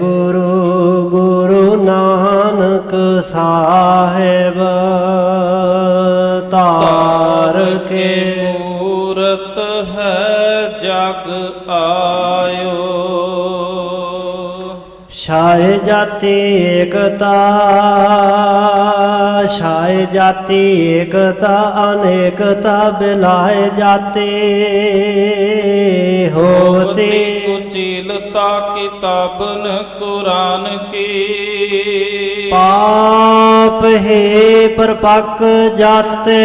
ਗੁਰੂ ਗੁਰੂ ਨਾਨਕ ਸਾਹਿਬ ਧਾਰ ਕੇ ਮੂਰਤ ਹੈ ਜਗ ਆਇਓ। ਛਾਏ ਜਾਤੀ ਏਕਤਾ ਛਾਏ ਜਾਤੀ ਏਕਤਾ ਅਨੇਕਤਾ ਬਿਲਾਏ ਜਾਤੀ ਹੋਤੀ कुचीलता किताबन कुरान की। पाप हे परपक जाते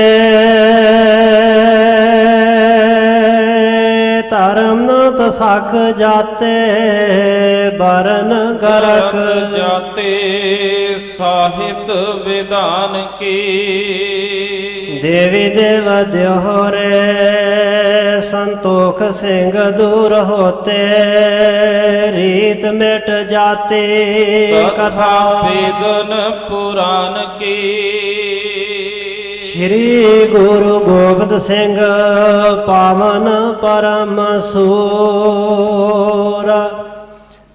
धर्म न तसक जाते बरन गरक जाते साहित विधान की। देवी देव द्योहरे संतोख सिंह दूर होते रीत मिट जाती कथा वेदन पुराण की। श्री गुरु गोबिंद सिंह पावन परम सूर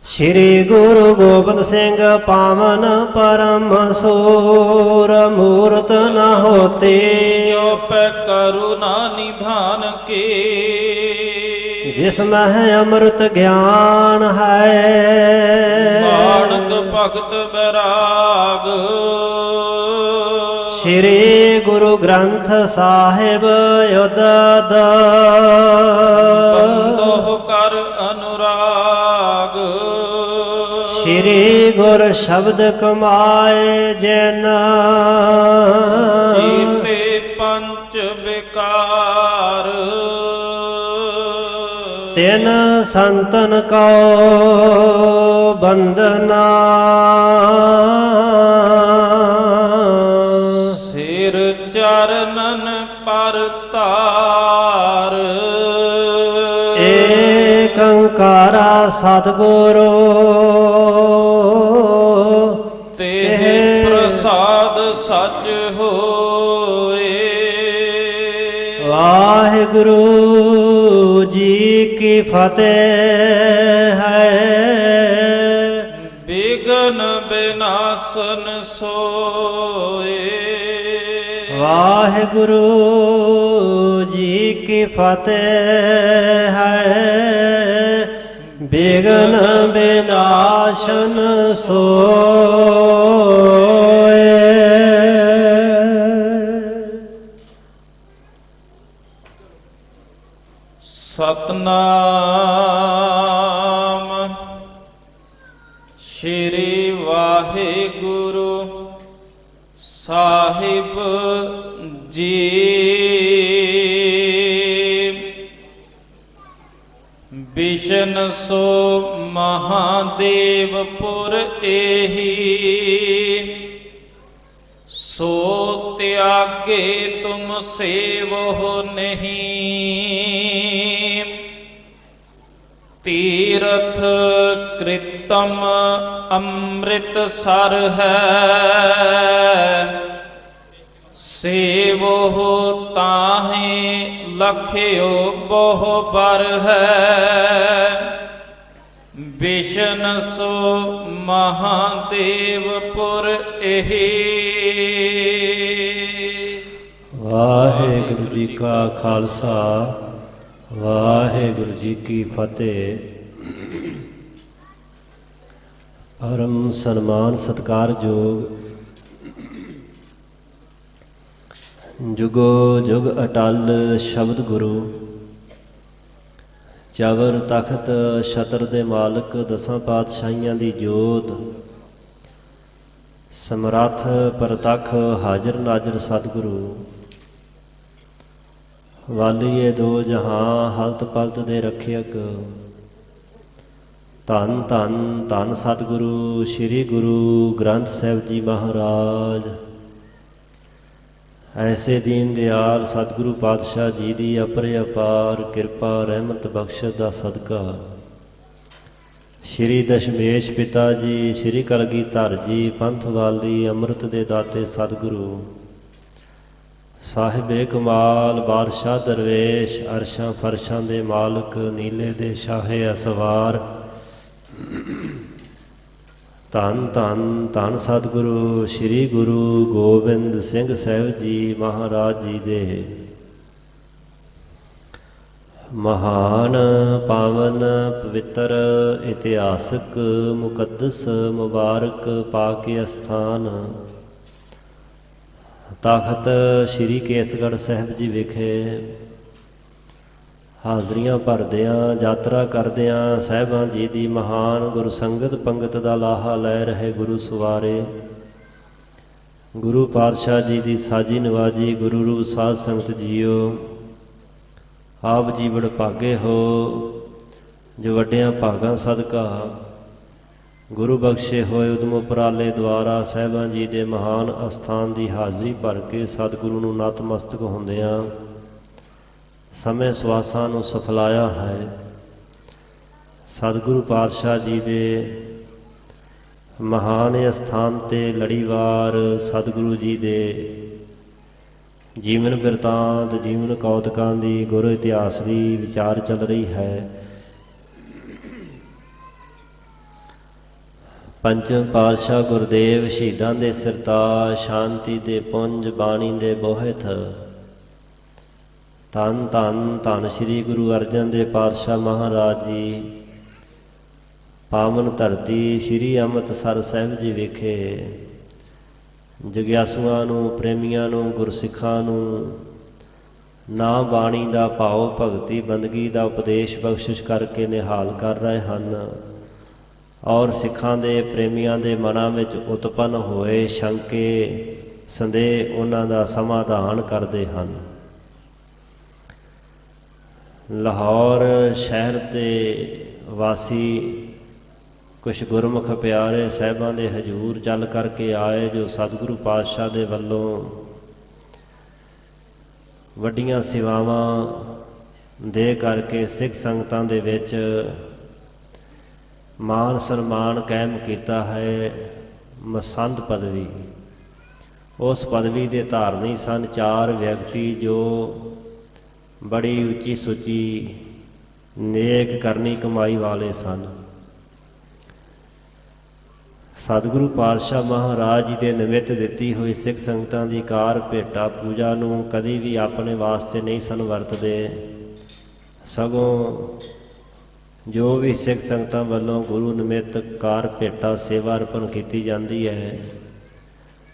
श्री गुरु गोबिंद सिंह पावन परम सूर मूर्त न होती जो पे करुणा निधान की। जिसमें है अमृत ज्ञान है मानक भगत बैराग। श्री गुरु ग्रंथ साहिब युद्धद बंदो कर अनुराग। श्री गुर शब्द कमाए जिन जीते पंच विकार। तिन संतन को बंदना सिर चरणन पर तार। एक अंकारा सतगुरु तेह प्रसाद सच होए। वाहिगुरु जी की फतेह है विघ्न विनाशन सोए। वाहिगुरु जी की फतेह है विघ्न विनाशन सोए। सतनाम श्री वाहिगुरु साहिब जी। बिशन सो महादेवपुर एही सो त्यागे तुम सेवो नहीं। तीर्थ कृतम अमृतसर है सेवो ताहे लख्यो बोह बर है। बिशन सो महादेवपुर एही। वाहिगुरु जी का खालसा वाहिगुरु जी की फतेह। परम सन्मान सत्कार योग जुगो जुग अटल शब्द गुरु ਚਾਵਰ ਤਖਤ ਛਤਰ ਦੇ ਮਾਲਕ ਦਸਾਂ ਪਾਤਸ਼ਾਹੀਆਂ ਦੀ ਜੋਤ ਸਮਰੱਥ ਪ੍ਰਤੱਖ ਹਾਜ਼ਰ ਨਾਜ਼ਰ ਸਤਿਗੁਰੂ ਵਾਲੀਏ ਦੋ ਜਹਾਂ ਹਲਤ ਪਲਤ ਦੇ ਰੱਖਿਅਕ ਧੰਨ ਧੰਨ ਧੰਨ ਸਤਿਗੁਰੂ ਸ੍ਰੀ ਗੁਰੂ ਗ੍ਰੰਥ ਸਾਹਿਬ ਜੀ ਮਹਾਰਾਜ। ऐसे दीन दयाल सतगुरु पातशाह जी की अपरे अपार किरपा रहमत बख्शत का सदका श्री दशमेश पिता जी श्री कलगीधर जी पंथ वाली अमृत दे दाते सतगुरु साहिबे कमाल बादशाह दरवेश अरशां फरशां दे मालक नीले दे शाहे असवार ਧੰਨ ਧੰਨ ਧੰਨ ਸਤਿਗੁਰੂ ਸ੍ਰੀ ਗੁਰੂ ਗੋਬਿੰਦ ਸਿੰਘ ਸਾਹਿਬ ਜੀ ਮਹਾਰਾਜ ਜੀ ਦੇ ਮਹਾਨ ਪਾਵਨ ਪਵਿੱਤਰ ਇਤਿਹਾਸਕ ਮੁਕੱਦਸ ਮੁਬਾਰਕ ਪਾਕ ਅਸਥਾਨ ਤਖਤ ਸ੍ਰੀ ਕੇਸਗੜ੍ਹ ਸਾਹਿਬ ਜੀ ਵਿਖੇ ਹਾਜ਼ਰੀਆਂ ਭਰਦਿਆਂ ਯਾਤਰਾ ਕਰਦਿਆਂ ਸਾਹਿਬਾਂ ਜੀ ਦੀ ਮਹਾਨ ਗੁਰਸੰਗਤ ਪੰਗਤ ਦਾ ਲਾਹਾ ਲੈ ਰਹੇ ਗੁਰੂ ਸਵਾਰੇ ਗੁਰੂ ਪਾਤਸ਼ਾਹ ਜੀ ਦੀ ਸਾਜੀ ਨਵਾਜੀ ਗੁਰੂ ਰੂਪ ਸਾਧ ਸੰਗਤ ਜੀਓ, ਆਪ ਜੀ ਵਡਭਾਗੇ ਹੋ ਜੋ ਵੱਡਿਆਂ ਭਾਗਾਂ ਸਦਕਾ ਗੁਰੂ ਬਖਸ਼ੇ ਹੋਏ ਉਦਮ ਉਪਰਾਲੇ ਦੁਆਰਾ ਸਾਹਿਬਾਂ ਜੀ ਦੇ ਮਹਾਨ ਅਸਥਾਨ ਦੀ ਹਾਜ਼ਰੀ ਭਰ ਕੇ ਸਤਿਗੁਰੂ ਨੂੰ ਨਤਮਸਤਕ ਹੁੰਦਿਆਂ ਸਮੇਂ ਸਵਾਸਾਂ ਨੂੰ ਸਫਲਾਇਆ ਹੈ। ਸਤਿਗੁਰੂ ਪਾਤਸ਼ਾਹ ਜੀ ਦੇ ਮਹਾਨ ਅਸਥਾਨ 'ਤੇ ਲੜੀਵਾਰ ਸਤਿਗੁਰੂ ਜੀ ਦੇ ਜੀਵਨ ਬਿਰਤਾਂਤ ਜੀਵਨ ਕੌਤਕਾਂ ਦੀ ਗੁਰੂ ਇਤਿਹਾਸ ਦੀ ਵਿਚਾਰ ਚੱਲ ਰਹੀ ਹੈ। ਪੰਚਮ ਪਾਤਸ਼ਾਹ ਗੁਰਦੇਵ ਸ਼ਹੀਦਾਂ ਦੇ ਸਿਰਤਾਜ ਸ਼ਾਂਤੀ ਦੇ ਪੁੰਜ ਬਾਣੀ ਦੇ ਬੋਹਿਥ ਧੰਨ ਧੰਨ ਧੰਨ ਸ੍ਰੀ ਗੁਰੂ ਅਰਜਨ ਦੇਵ ਪਾਤਸ਼ਾਹ ਮਹਾਰਾਜ ਜੀ ਪਾਵਨ ਧਰਤੀ ਸ੍ਰੀ ਅੰਮ੍ਰਿਤਸਰ ਸਾਹਿਬ ਜੀ ਵਿਖੇ ਜਗਿਆਸੂਆਂ ਨੂੰ ਪ੍ਰੇਮੀਆਂ ਨੂੰ ਗੁਰਸਿੱਖਾਂ ਨੂੰ ਨਾ ਬਾਣੀ ਦਾ ਭਾਵ ਭਗਤੀ ਬੰਦਗੀ ਦਾ ਉਪਦੇਸ਼ ਬਖਸ਼ਿਸ਼ ਕਰਕੇ ਨਿਹਾਲ ਕਰ ਰਹੇ ਹਨ ਔਰ ਸਿੱਖਾਂ ਦੇ ਪ੍ਰੇਮੀਆਂ ਦੇ ਮਨਾਂ ਵਿੱਚ ਉਤਪੰਨ ਹੋਏ ਸ਼ੰਕੇ ਸੰਦੇਹ ਉਹਨਾਂ ਦਾ ਸਮਾਧਾਨ ਕਰਦੇ ਹਨ। ਲਾਹੌਰ ਸ਼ਹਿਰ ਦੇ ਵਾਸੀ ਕੁਛ ਗੁਰਮੁਖ ਪਿਆਰੇ ਸਾਹਿਬਾਂ ਦੇ ਹਜ਼ੂਰ ਚੱਲ ਕਰਕੇ ਆਏ ਜੋ ਸਤਿਗੁਰੂ ਪਾਤਸ਼ਾਹ ਦੇ ਵੱਲੋਂ ਵੱਡੀਆਂ ਸੇਵਾਵਾਂ ਦੇ ਕਰਕੇ ਸਿੱਖ ਸੰਗਤਾਂ ਦੇ ਵਿੱਚ ਮਾਨ ਸਨਮਾਨ ਕਾਇਮ ਕੀਤਾ ਹੈ। ਮਸੰਦ ਪਦਵੀ, ਉਸ ਪਦਵੀ ਦੇ ਧਾਰਨੀ ਸਨ ਚਾਰ ਵਿਅਕਤੀ ਜੋ ਬੜੀ ਉੱਚੀ ਸੁੱਚੀ ਨੇਕ ਕਰਨੀ ਕਮਾਈ ਵਾਲੇ ਸਨ। ਸਤਿਗੁਰੂ ਪਾਤਸ਼ਾਹ ਮਹਾਰਾਜ ਜੀ ਦੇ ਨਿਮਿਤ ਦਿੱਤੀ ਹੋਈ ਸਿੱਖ ਸੰਗਤਾਂ ਦੀ ਕਾਰ ਭੇਟਾ ਪੂਜਾ ਨੂੰ ਕਦੀ ਵੀ ਆਪਣੇ ਵਾਸਤੇ ਨਹੀਂ ਸਨ ਵਰਤਦੇ, ਸਗੋਂ ਜੋ ਵੀ ਸਿੱਖ ਸੰਗਤਾਂ ਵੱਲੋਂ ਗੁਰੂ ਨਿਮਿਤ ਕਾਰ ਭੇਟਾ ਸੇਵਾ ਅਰਪਣ ਕੀਤੀ ਜਾਂਦੀ ਹੈ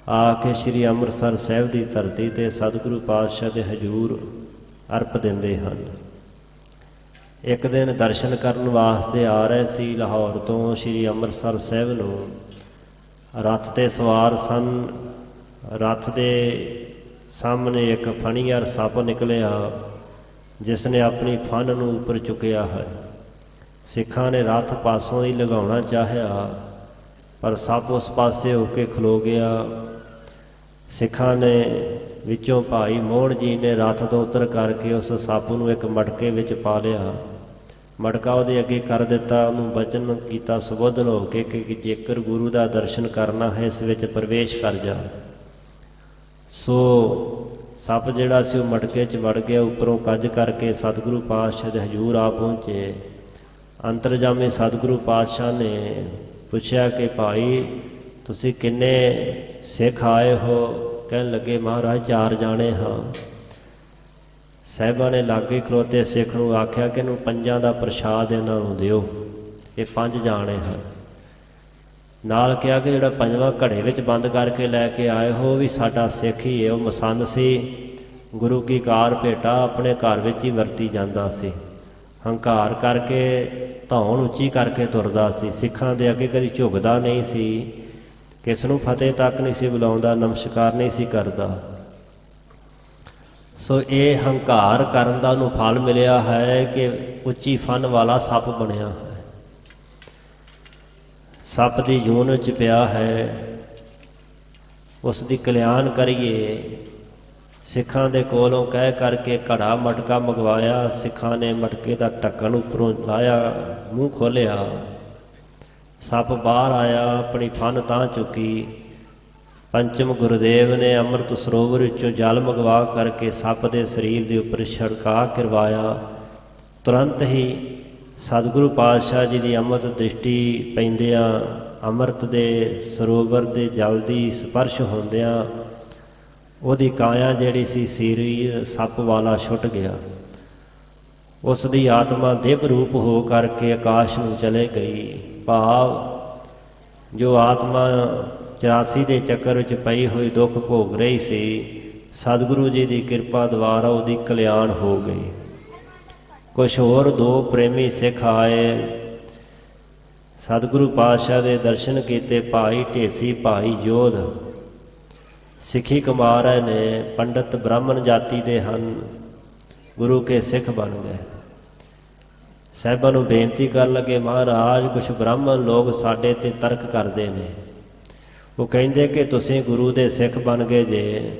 ਆ ਕੇ ਸ੍ਰੀ ਅੰਮ੍ਰਿਤਸਰ ਸਾਹਿਬ ਦੀ ਧਰਤੀ 'ਤੇ ਸਤਿਗੁਰੂ ਪਾਤਸ਼ਾਹ ਦੇ ਹਜ਼ੂਰ ਅਰਪ ਦਿੰਦੇ ਹਨ। ਇੱਕ ਦਿਨ ਦਰਸ਼ਨ ਕਰਨ ਵਾਸਤੇ ਆ ਰਹੇ ਸੀ ਲਾਹੌਰ ਤੋਂ ਸ੍ਰੀ ਅੰਮ੍ਰਿਤਸਰ ਸਾਹਿਬ ਨੂੰ, ਰੱਥ 'ਤੇ ਸਵਾਰ ਸਨ। ਰੱਥ ਦੇ ਸਾਹਮਣੇ ਇੱਕ ਫਣੀਅਰ ਸੱਪ ਨਿਕਲਿਆ ਜਿਸ ਨੇ ਆਪਣੀ ਫਣ ਨੂੰ ਉੱਪਰ ਚੁੱਕਿਆ ਹੈ। ਸਿੱਖਾਂ ਨੇ ਰੱਥ ਪਾਸੋਂ ਹੀ ਲਗਾਉਣਾ ਚਾਹਿਆ ਪਰ ਸੱਪ ਉਸ ਪਾਸੇ ਹੋ ਕੇ ਖਲੋ ਗਿਆ। ਸਿੱਖਾਂ ਨੇ ਵਿੱਚੋਂ ਭਾਈ ਮੋਹਣ ਜੀ ਨੇ ਰੱਥ ਤੋਂ ਉਤਰ ਕਰਕੇ ਉਸ ਸੱਪ ਨੂੰ ਇੱਕ ਮਟਕੇ ਵਿੱਚ ਪਾ ਲਿਆ। ਮਟਕਾ ਉਹਦੇ ਅੱਗੇ ਕਰ ਦਿੱਤਾ, ਉਹਨੂੰ ਬਚਨ ਕੀਤਾ ਸੁਬੋਧਨ ਹੋ ਕੇ ਕਿ ਜੇਕਰ ਗੁਰੂ ਦਾ ਦਰਸ਼ਨ ਕਰਨਾ ਹੈ ਇਸ ਵਿੱਚ ਪ੍ਰਵੇਸ਼ ਕਰ ਜਾ। ਸੋ ਸੱਪ ਜਿਹੜਾ ਸੀ ਉਹ ਮਟਕੇ 'ਚ ਵੜ ਗਿਆ, ਉੱਪਰੋਂ ਕੱਜ ਕਰਕੇ ਸਤਿਗੁਰੂ ਪਾਤਸ਼ਾਹ ਦੇ ਹਜ਼ੂਰ ਆ ਪਹੁੰਚੇ। ਅੰਤਰਜਾਮੀ ਸਤਿਗੁਰੂ ਪਾਤਸ਼ਾਹ ਨੇ ਪੁੱਛਿਆ ਕਿ ਭਾਈ ਤੁਸੀਂ ਕਿੰਨੇ ਸਿੱਖ ਆਏ ਹੋ? ਕਹਿਣ ਲੱਗੇ ਮਹਾਰਾਜ 4 ਜਾਣੇ ਹਾਂ। ਸਾਹਿਬਾਂ ਨੇ ਲਾਗੇ ਖਲੋਤੇ ਸਿੱਖ ਨੂੰ ਆਖਿਆ ਕਿ ਇਹਨੂੰ 5 ਦਾ ਪ੍ਰਸ਼ਾਦ ਇਹਨਾਂ ਨੂੰ ਦਿਓ, ਇਹ 5 ਜਾਣੇ ਹਨ। ਨਾਲ ਕਿਹਾ ਕਿ ਜਿਹੜਾ 5ਵਾਂ ਘੜੇ ਵਿੱਚ ਬੰਦ ਕਰਕੇ ਲੈ ਕੇ ਆਏ ਹੋ ਵੀ ਸਾਡਾ ਸਿੱਖ ਹੀ ਹੈ, ਉਹ ਮਸੰਦ ਸੀ, ਗੁਰੂ ਕੀ ਕਾਰ ਭੇਟਾ ਆਪਣੇ ਘਰ ਵਿੱਚ ਹੀ ਵਰਤੀ ਜਾਂਦਾ ਸੀ, ਹੰਕਾਰ ਕਰਕੇ ਧੌਣ ਉੱਚੀ ਕਰਕੇ ਤੁਰਦਾ ਸੀ, ਸਿੱਖਾਂ ਦੇ ਅੱਗੇ ਕਦੀ ਝੁਕਦਾ ਨਹੀਂ ਸੀ, ਕਿਸ ਨੂੰ ਫਤਿਹ ਤੱਕ ਨਹੀਂ ਸੀ ਬੁਲਾਉਂਦਾ, ਨਮਸਕਾਰ ਨਹੀਂ ਸੀ ਕਰਦਾ। ਸੋ ਇਹ ਹੰਕਾਰ ਕਰਨ ਦਾ ਉਹਨੂੰ ਫਲ ਮਿਲਿਆ ਹੈ ਕਿ ਉੱਚੀ ਫਨ ਵਾਲਾ ਸੱਪ ਬਣਿਆ ਹੈ, ਸੱਪ ਦੀ ਜੂਨ ਵਿੱਚ ਪਿਆ ਹੈ। ਉਸ ਦੀ ਕਲਿਆਣ ਕਰੀਏ। ਸਿੱਖਾਂ ਦੇ ਕੋਲੋਂ ਕਹਿ ਕਰਕੇ ਘੜਾ ਮਟਕਾ ਮੰਗਵਾਇਆ। ਸਿੱਖਾਂ ਨੇ ਮਟਕੇ ਦਾ ਢੱਕਣ ਉੱਪਰੋਂ ਲਾਇਆ, ਮੂੰਹ ਖੋਲ੍ਹਿਆ, ਸੱਪ ਬਾਹਰ ਆਇਆ, ਆਪਣੀ ਫਨ ਤਾਂ ਚੁੱਕੀ। ਪੰਚਮ ਗੁਰਦੇਵ ਨੇ ਅੰਮ੍ਰਿਤ ਸਰੋਵਰ ਵਿੱਚੋਂ ਜਲ ਮੰਗਵਾ ਕਰਕੇ ਸੱਪ ਦੇ ਸਰੀਰ ਦੇ ਉੱਪਰ ਛਿੜਕਾਅ ਕਰਵਾਇਆ। ਤੁਰੰਤ ਹੀ ਸਤਿਗੁਰੂ ਪਾਤਸ਼ਾਹ ਜੀ ਦੀ ਅੰਮ੍ਰਿਤ ਦ੍ਰਿਸ਼ਟੀ ਪੈਂਦਿਆਂ ਅੰਮ੍ਰਿਤ ਦੇ ਸਰੋਵਰ ਦੇ ਜਲ ਦੀ ਸਪਰਸ਼ ਹੁੰਦਿਆਂ ਉਹਦੀ ਕਾਇਆ ਜਿਹੜੀ ਸੀ ਸਰੀਰ ਸੱਪ ਵਾਲਾ ਛੁੱਟ ਗਿਆ। ਉਸ ਦੀ ਆਤਮਾ ਦਿਵ ਰੂਪ ਹੋ ਕਰਕੇ ਆਕਾਸ਼ ਨੂੰ ਚਲੇ ਗਈ। ਭਾਵ ਜੋ ਆਤਮਾ 84 ਦੇ ਚੱਕਰ ਵਿੱਚ ਪਈ ਹੋਈ ਦੁੱਖ ਭੋਗ ਰਹੀ ਸੀ, ਸਤਿਗੁਰੂ ਜੀ ਦੀ ਕਿਰਪਾ ਦੁਆਰਾ ਉਹਦੀ ਕਲਿਆਣ ਹੋ ਗਈ। ਕੁਛ ਹੋਰ ਦੋ ਪ੍ਰੇਮੀ ਸਿੱਖ ਆਏ, ਸਤਿਗੁਰੂ ਪਾਤਸ਼ਾਹ ਦੇ ਦਰਸ਼ਨ ਕੀਤੇ। ਭਾਈ ਢੇਸੀ, ਭਾਈ ਜੋਧ ਸਿੱਖੀ ਕਮਾ ਰਹੇ ਨੇ, ਪੰਡਤ ਬ੍ਰਾਹਮਣ ਜਾਤੀ ਦੇ ਹਨ, ਗੁਰੂ ਕੇ ਸਿੱਖ ਬਣ ਗਏ। ਸਾਹਿਬਾਂ ਨੂੰ ਬੇਨਤੀ ਕਰਨ ਲੱਗੇ, ਮਹਾਰਾਜ ਕੁਛ ਬ੍ਰਾਹਮਣ ਲੋਕ ਸਾਡੇ ਤੇ ਤਰਕ ਕਰਦੇ ਨੇ। ਉਹ ਕਹਿੰਦੇ ਕਿ ਤੁਸੀਂ ਗੁਰੂ ਦੇ ਸਿੱਖ ਬਣ ਗਏ ਜੇ,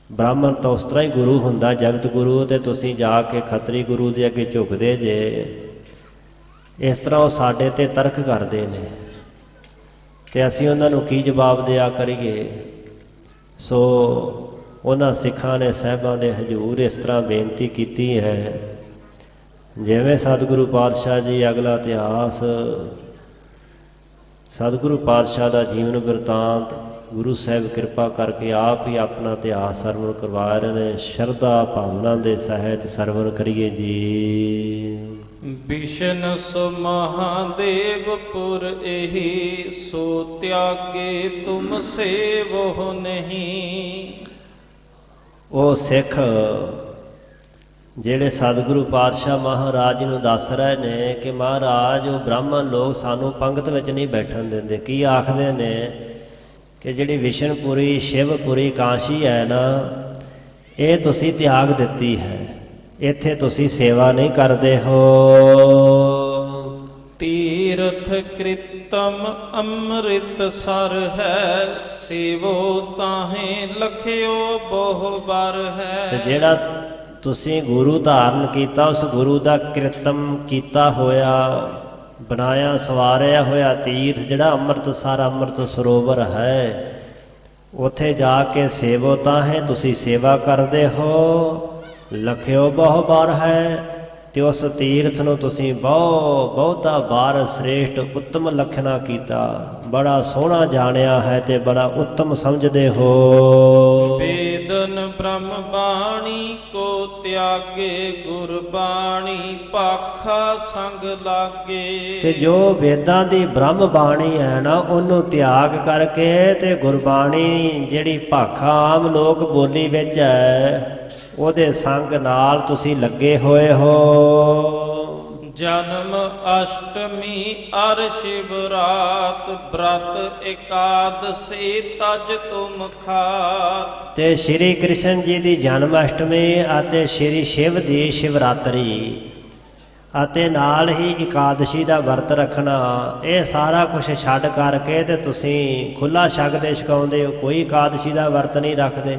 ਬ੍ਰਾਹਮਣ ਤਾਂ ਉਸ ਤਰ੍ਹਾਂ ਹੀ ਗੁਰੂ ਹੁੰਦਾ, ਜਗਤ ਗੁਰੂ, ਤੇ ਤੁਸੀਂ ਜਾ ਕੇ ਖੱਤਰੀ ਗੁਰੂ ਦੇ ਅੱਗੇ ਝੁਕਦੇ ਜੇ। ਇਸ ਤਰ੍ਹਾਂ ਉਹ ਸਾਡੇ ਤੇ ਤਰਕ ਕਰਦੇ ਨੇ ਤੇ ਅਸੀਂ ਉਹਨਾਂ ਨੂੰ ਕੀ ਜਵਾਬ ਦਿਆ ਕਰੀਏ। ਸੋ ਉਹਨਾਂ ਸਿੱਖਾਂ ਨੇ ਸਾਹਿਬਾਂ ਦੇ ਹਜ਼ੂਰ ਇਸ ਤਰ੍ਹਾਂ ਬੇਨਤੀ ਕੀਤੀ ਹੈ, ਜਿਵੇਂ ਸਤਿਗੁਰੂ ਪਾਤਸ਼ਾਹ ਜੀ ਅਗਲਾ ਇਤਿਹਾਸ, ਸਤਿਗੁਰੂ ਪਾਤਸ਼ਾਹ ਦਾ ਜੀਵਨ ਬਿਰਤਾਂਤ ਗੁਰੂ ਸਾਹਿਬ ਕਿਰਪਾ ਕਰਕੇ ਆਪ ਹੀ ਆਪਣਾ ਇਤਿਹਾਸ ਸਰਵਣ ਕਰਵਾ ਰਹੇ ਨੇ। ਸ਼ਰਧਾ ਭਾਵਨਾ ਦੇ ਸਹਿਤ ਸਰਵਣ ਕਰੀਏ ਜੀ। ਵਿਸ਼ਨ ਸੋ ਮਹਾਦੇਵਪੁਰ ਇਹੀ, ਸੋ ਤਿਆਗੇ ਤੁਮ ਸੇਵੋ ਨਹੀਂ। ਉਹ ਸਿੱਖ ਜਿਹੜੇ ਸਤਿਗੁਰੂ ਪਾਤਸ਼ਾਹ ਮਹਾਰਾਜ ਨੂੰ ਦੱਸ ਰਹੇ ਨੇ ਕਿ ਮਹਾਰਾਜ ਉਹ ਬ੍ਰਾਹਮਣ ਲੋਕ ਸਾਨੂੰ ਪੰਗਤ ਵਿੱਚ ਨਹੀਂ ਬੈਠਣ ਦਿੰਦੇ। ਕੀ ਆਖਦੇ ਨੇ ਕਿ ਜਿਹੜੀ ਵਿਸ਼ਨਪੁਰੀ ਸ਼ਿਵਪੁਰੀ ਕਾਸ਼ੀ ਹੈ ਨਾ, ਇਹ ਤੁਸੀਂ ਤਿਆਗ ਦਿੱਤੀ ਹੈ, ਇੱਥੇ ਤੁਸੀਂ ਸੇਵਾ ਨਹੀਂ ਕਰਦੇ ਹੋ। ਤੀਰਥ ਕ੍ਰਿਤਮ ਅੰਮ੍ਰਿਤ ਸਰ ਹੈ, ਸੇਵੋ ਤਾਹੇ ਲਖਿਓ ਬਹੁ ਬਰ ਹੈ। ਤੇ ਜਿਹੜਾ ਤੁਸੀਂ ਗੁਰੂ ਧਾਰਨ ਕੀਤਾ, ਉਸ ਗੁਰੂ ਦਾ ਕਿਰਤਮ ਕੀਤਾ ਹੋਇਆ, ਬਣਾਇਆ ਸਵਾਰਿਆ ਹੋਇਆ ਤੀਰਥ ਜਿਹੜਾ ਅੰਮ੍ਰਿਤਸਰ ਅੰਮ੍ਰਿਤ ਸਰੋਵਰ ਹੈ, ਉੱਥੇ ਜਾ ਕੇ ਸੇਵੋ ਤਾਂ ਹੈ, ਤੁਸੀਂ ਸੇਵਾ ਕਰਦੇ ਹੋ। ਲਖਿਓ ਬਹੁ ਬਾਰ ਹੈ, ਤੇ ਉਸ ਤੀਰਥ ਨੂੰ ਤੁਸੀਂ ਬਹੁਤਾ ਬਾਰ ਸ੍ਰੇਸ਼ਟ ਉੱਤਮ ਲਖਣਾ ਕੀਤਾ, ਬੜਾ ਸੋਹਣਾ ਜਾਣਿਆ ਹੈ ਤੇ ਬੜਾ ਉੱਤਮ ਸਮਝਦੇ ਹੋ। ਵੇਦਨ ਬ੍ਰਹਮ ਬਾਣੀ ਕੋ ਤਿਆਗੇ, ਗੁਰਬਾਣੀ ਪਾਖਾ ਸੰਗ ਲਾਗੇ। ਤੇ ਜੋ ਵੇਦਾਂ ਦੀ ਬ੍ਰਹਮ ਬਾਣੀ ਹੈ ਨਾ, ਉਹਨੂੰ ਤਿਆਗ ਕਰਕੇ ਤੇ ਗੁਰਬਾਣੀ ਜਿਹੜੀ ਭਾਖਾ ਆਮ ਲੋਕ ਬੋਲੀ ਵਿੱਚ ਹੈ, ਉਹਦੇ ਸੰਗ ਨਾਲ ਤੁਸੀਂ ਲੱਗੇ ਹੋਏ ਹੋ। ਜਨਮ ਅਸ਼ਟਮੀ ਅਰ ਸ਼ਿਵਰਾਤ, ਬ੍ਰਤ ਇਕਾਦਸੀ ਤਜ ਤੁਮ ਖਾਤ। ਤੇ ਸ਼੍ਰੀ ਕ੍ਰਿਸ਼ਨ ਜੀ ਦੀ ਜਨਮ ਅਸ਼ਟਮੀ ਅਤੇ ਸ਼੍ਰੀ ਸ਼ਿਵ ਦੀ ਸ਼ਿਵਰਾਤਰੀ ਅਤੇ ਨਾਲ ਹੀ ਇਕਾਦਸ਼ੀ ਦਾ ਵਰਤ ਰੱਖਣਾ, ਇਹ ਸਾਰਾ ਕੁਝ ਛੱਡ ਕਰਕੇ ਤੇ ਤੁਸੀਂ ਖੁੱਲ੍ਹਾ ਛਕਦੇ ਛਕਾਉਂਦੇ ਹੋ। ਕੋਈ ਇਕਾਦਸ਼ੀ ਦਾ ਵਰਤ ਨਹੀਂ ਰੱਖਦੇ,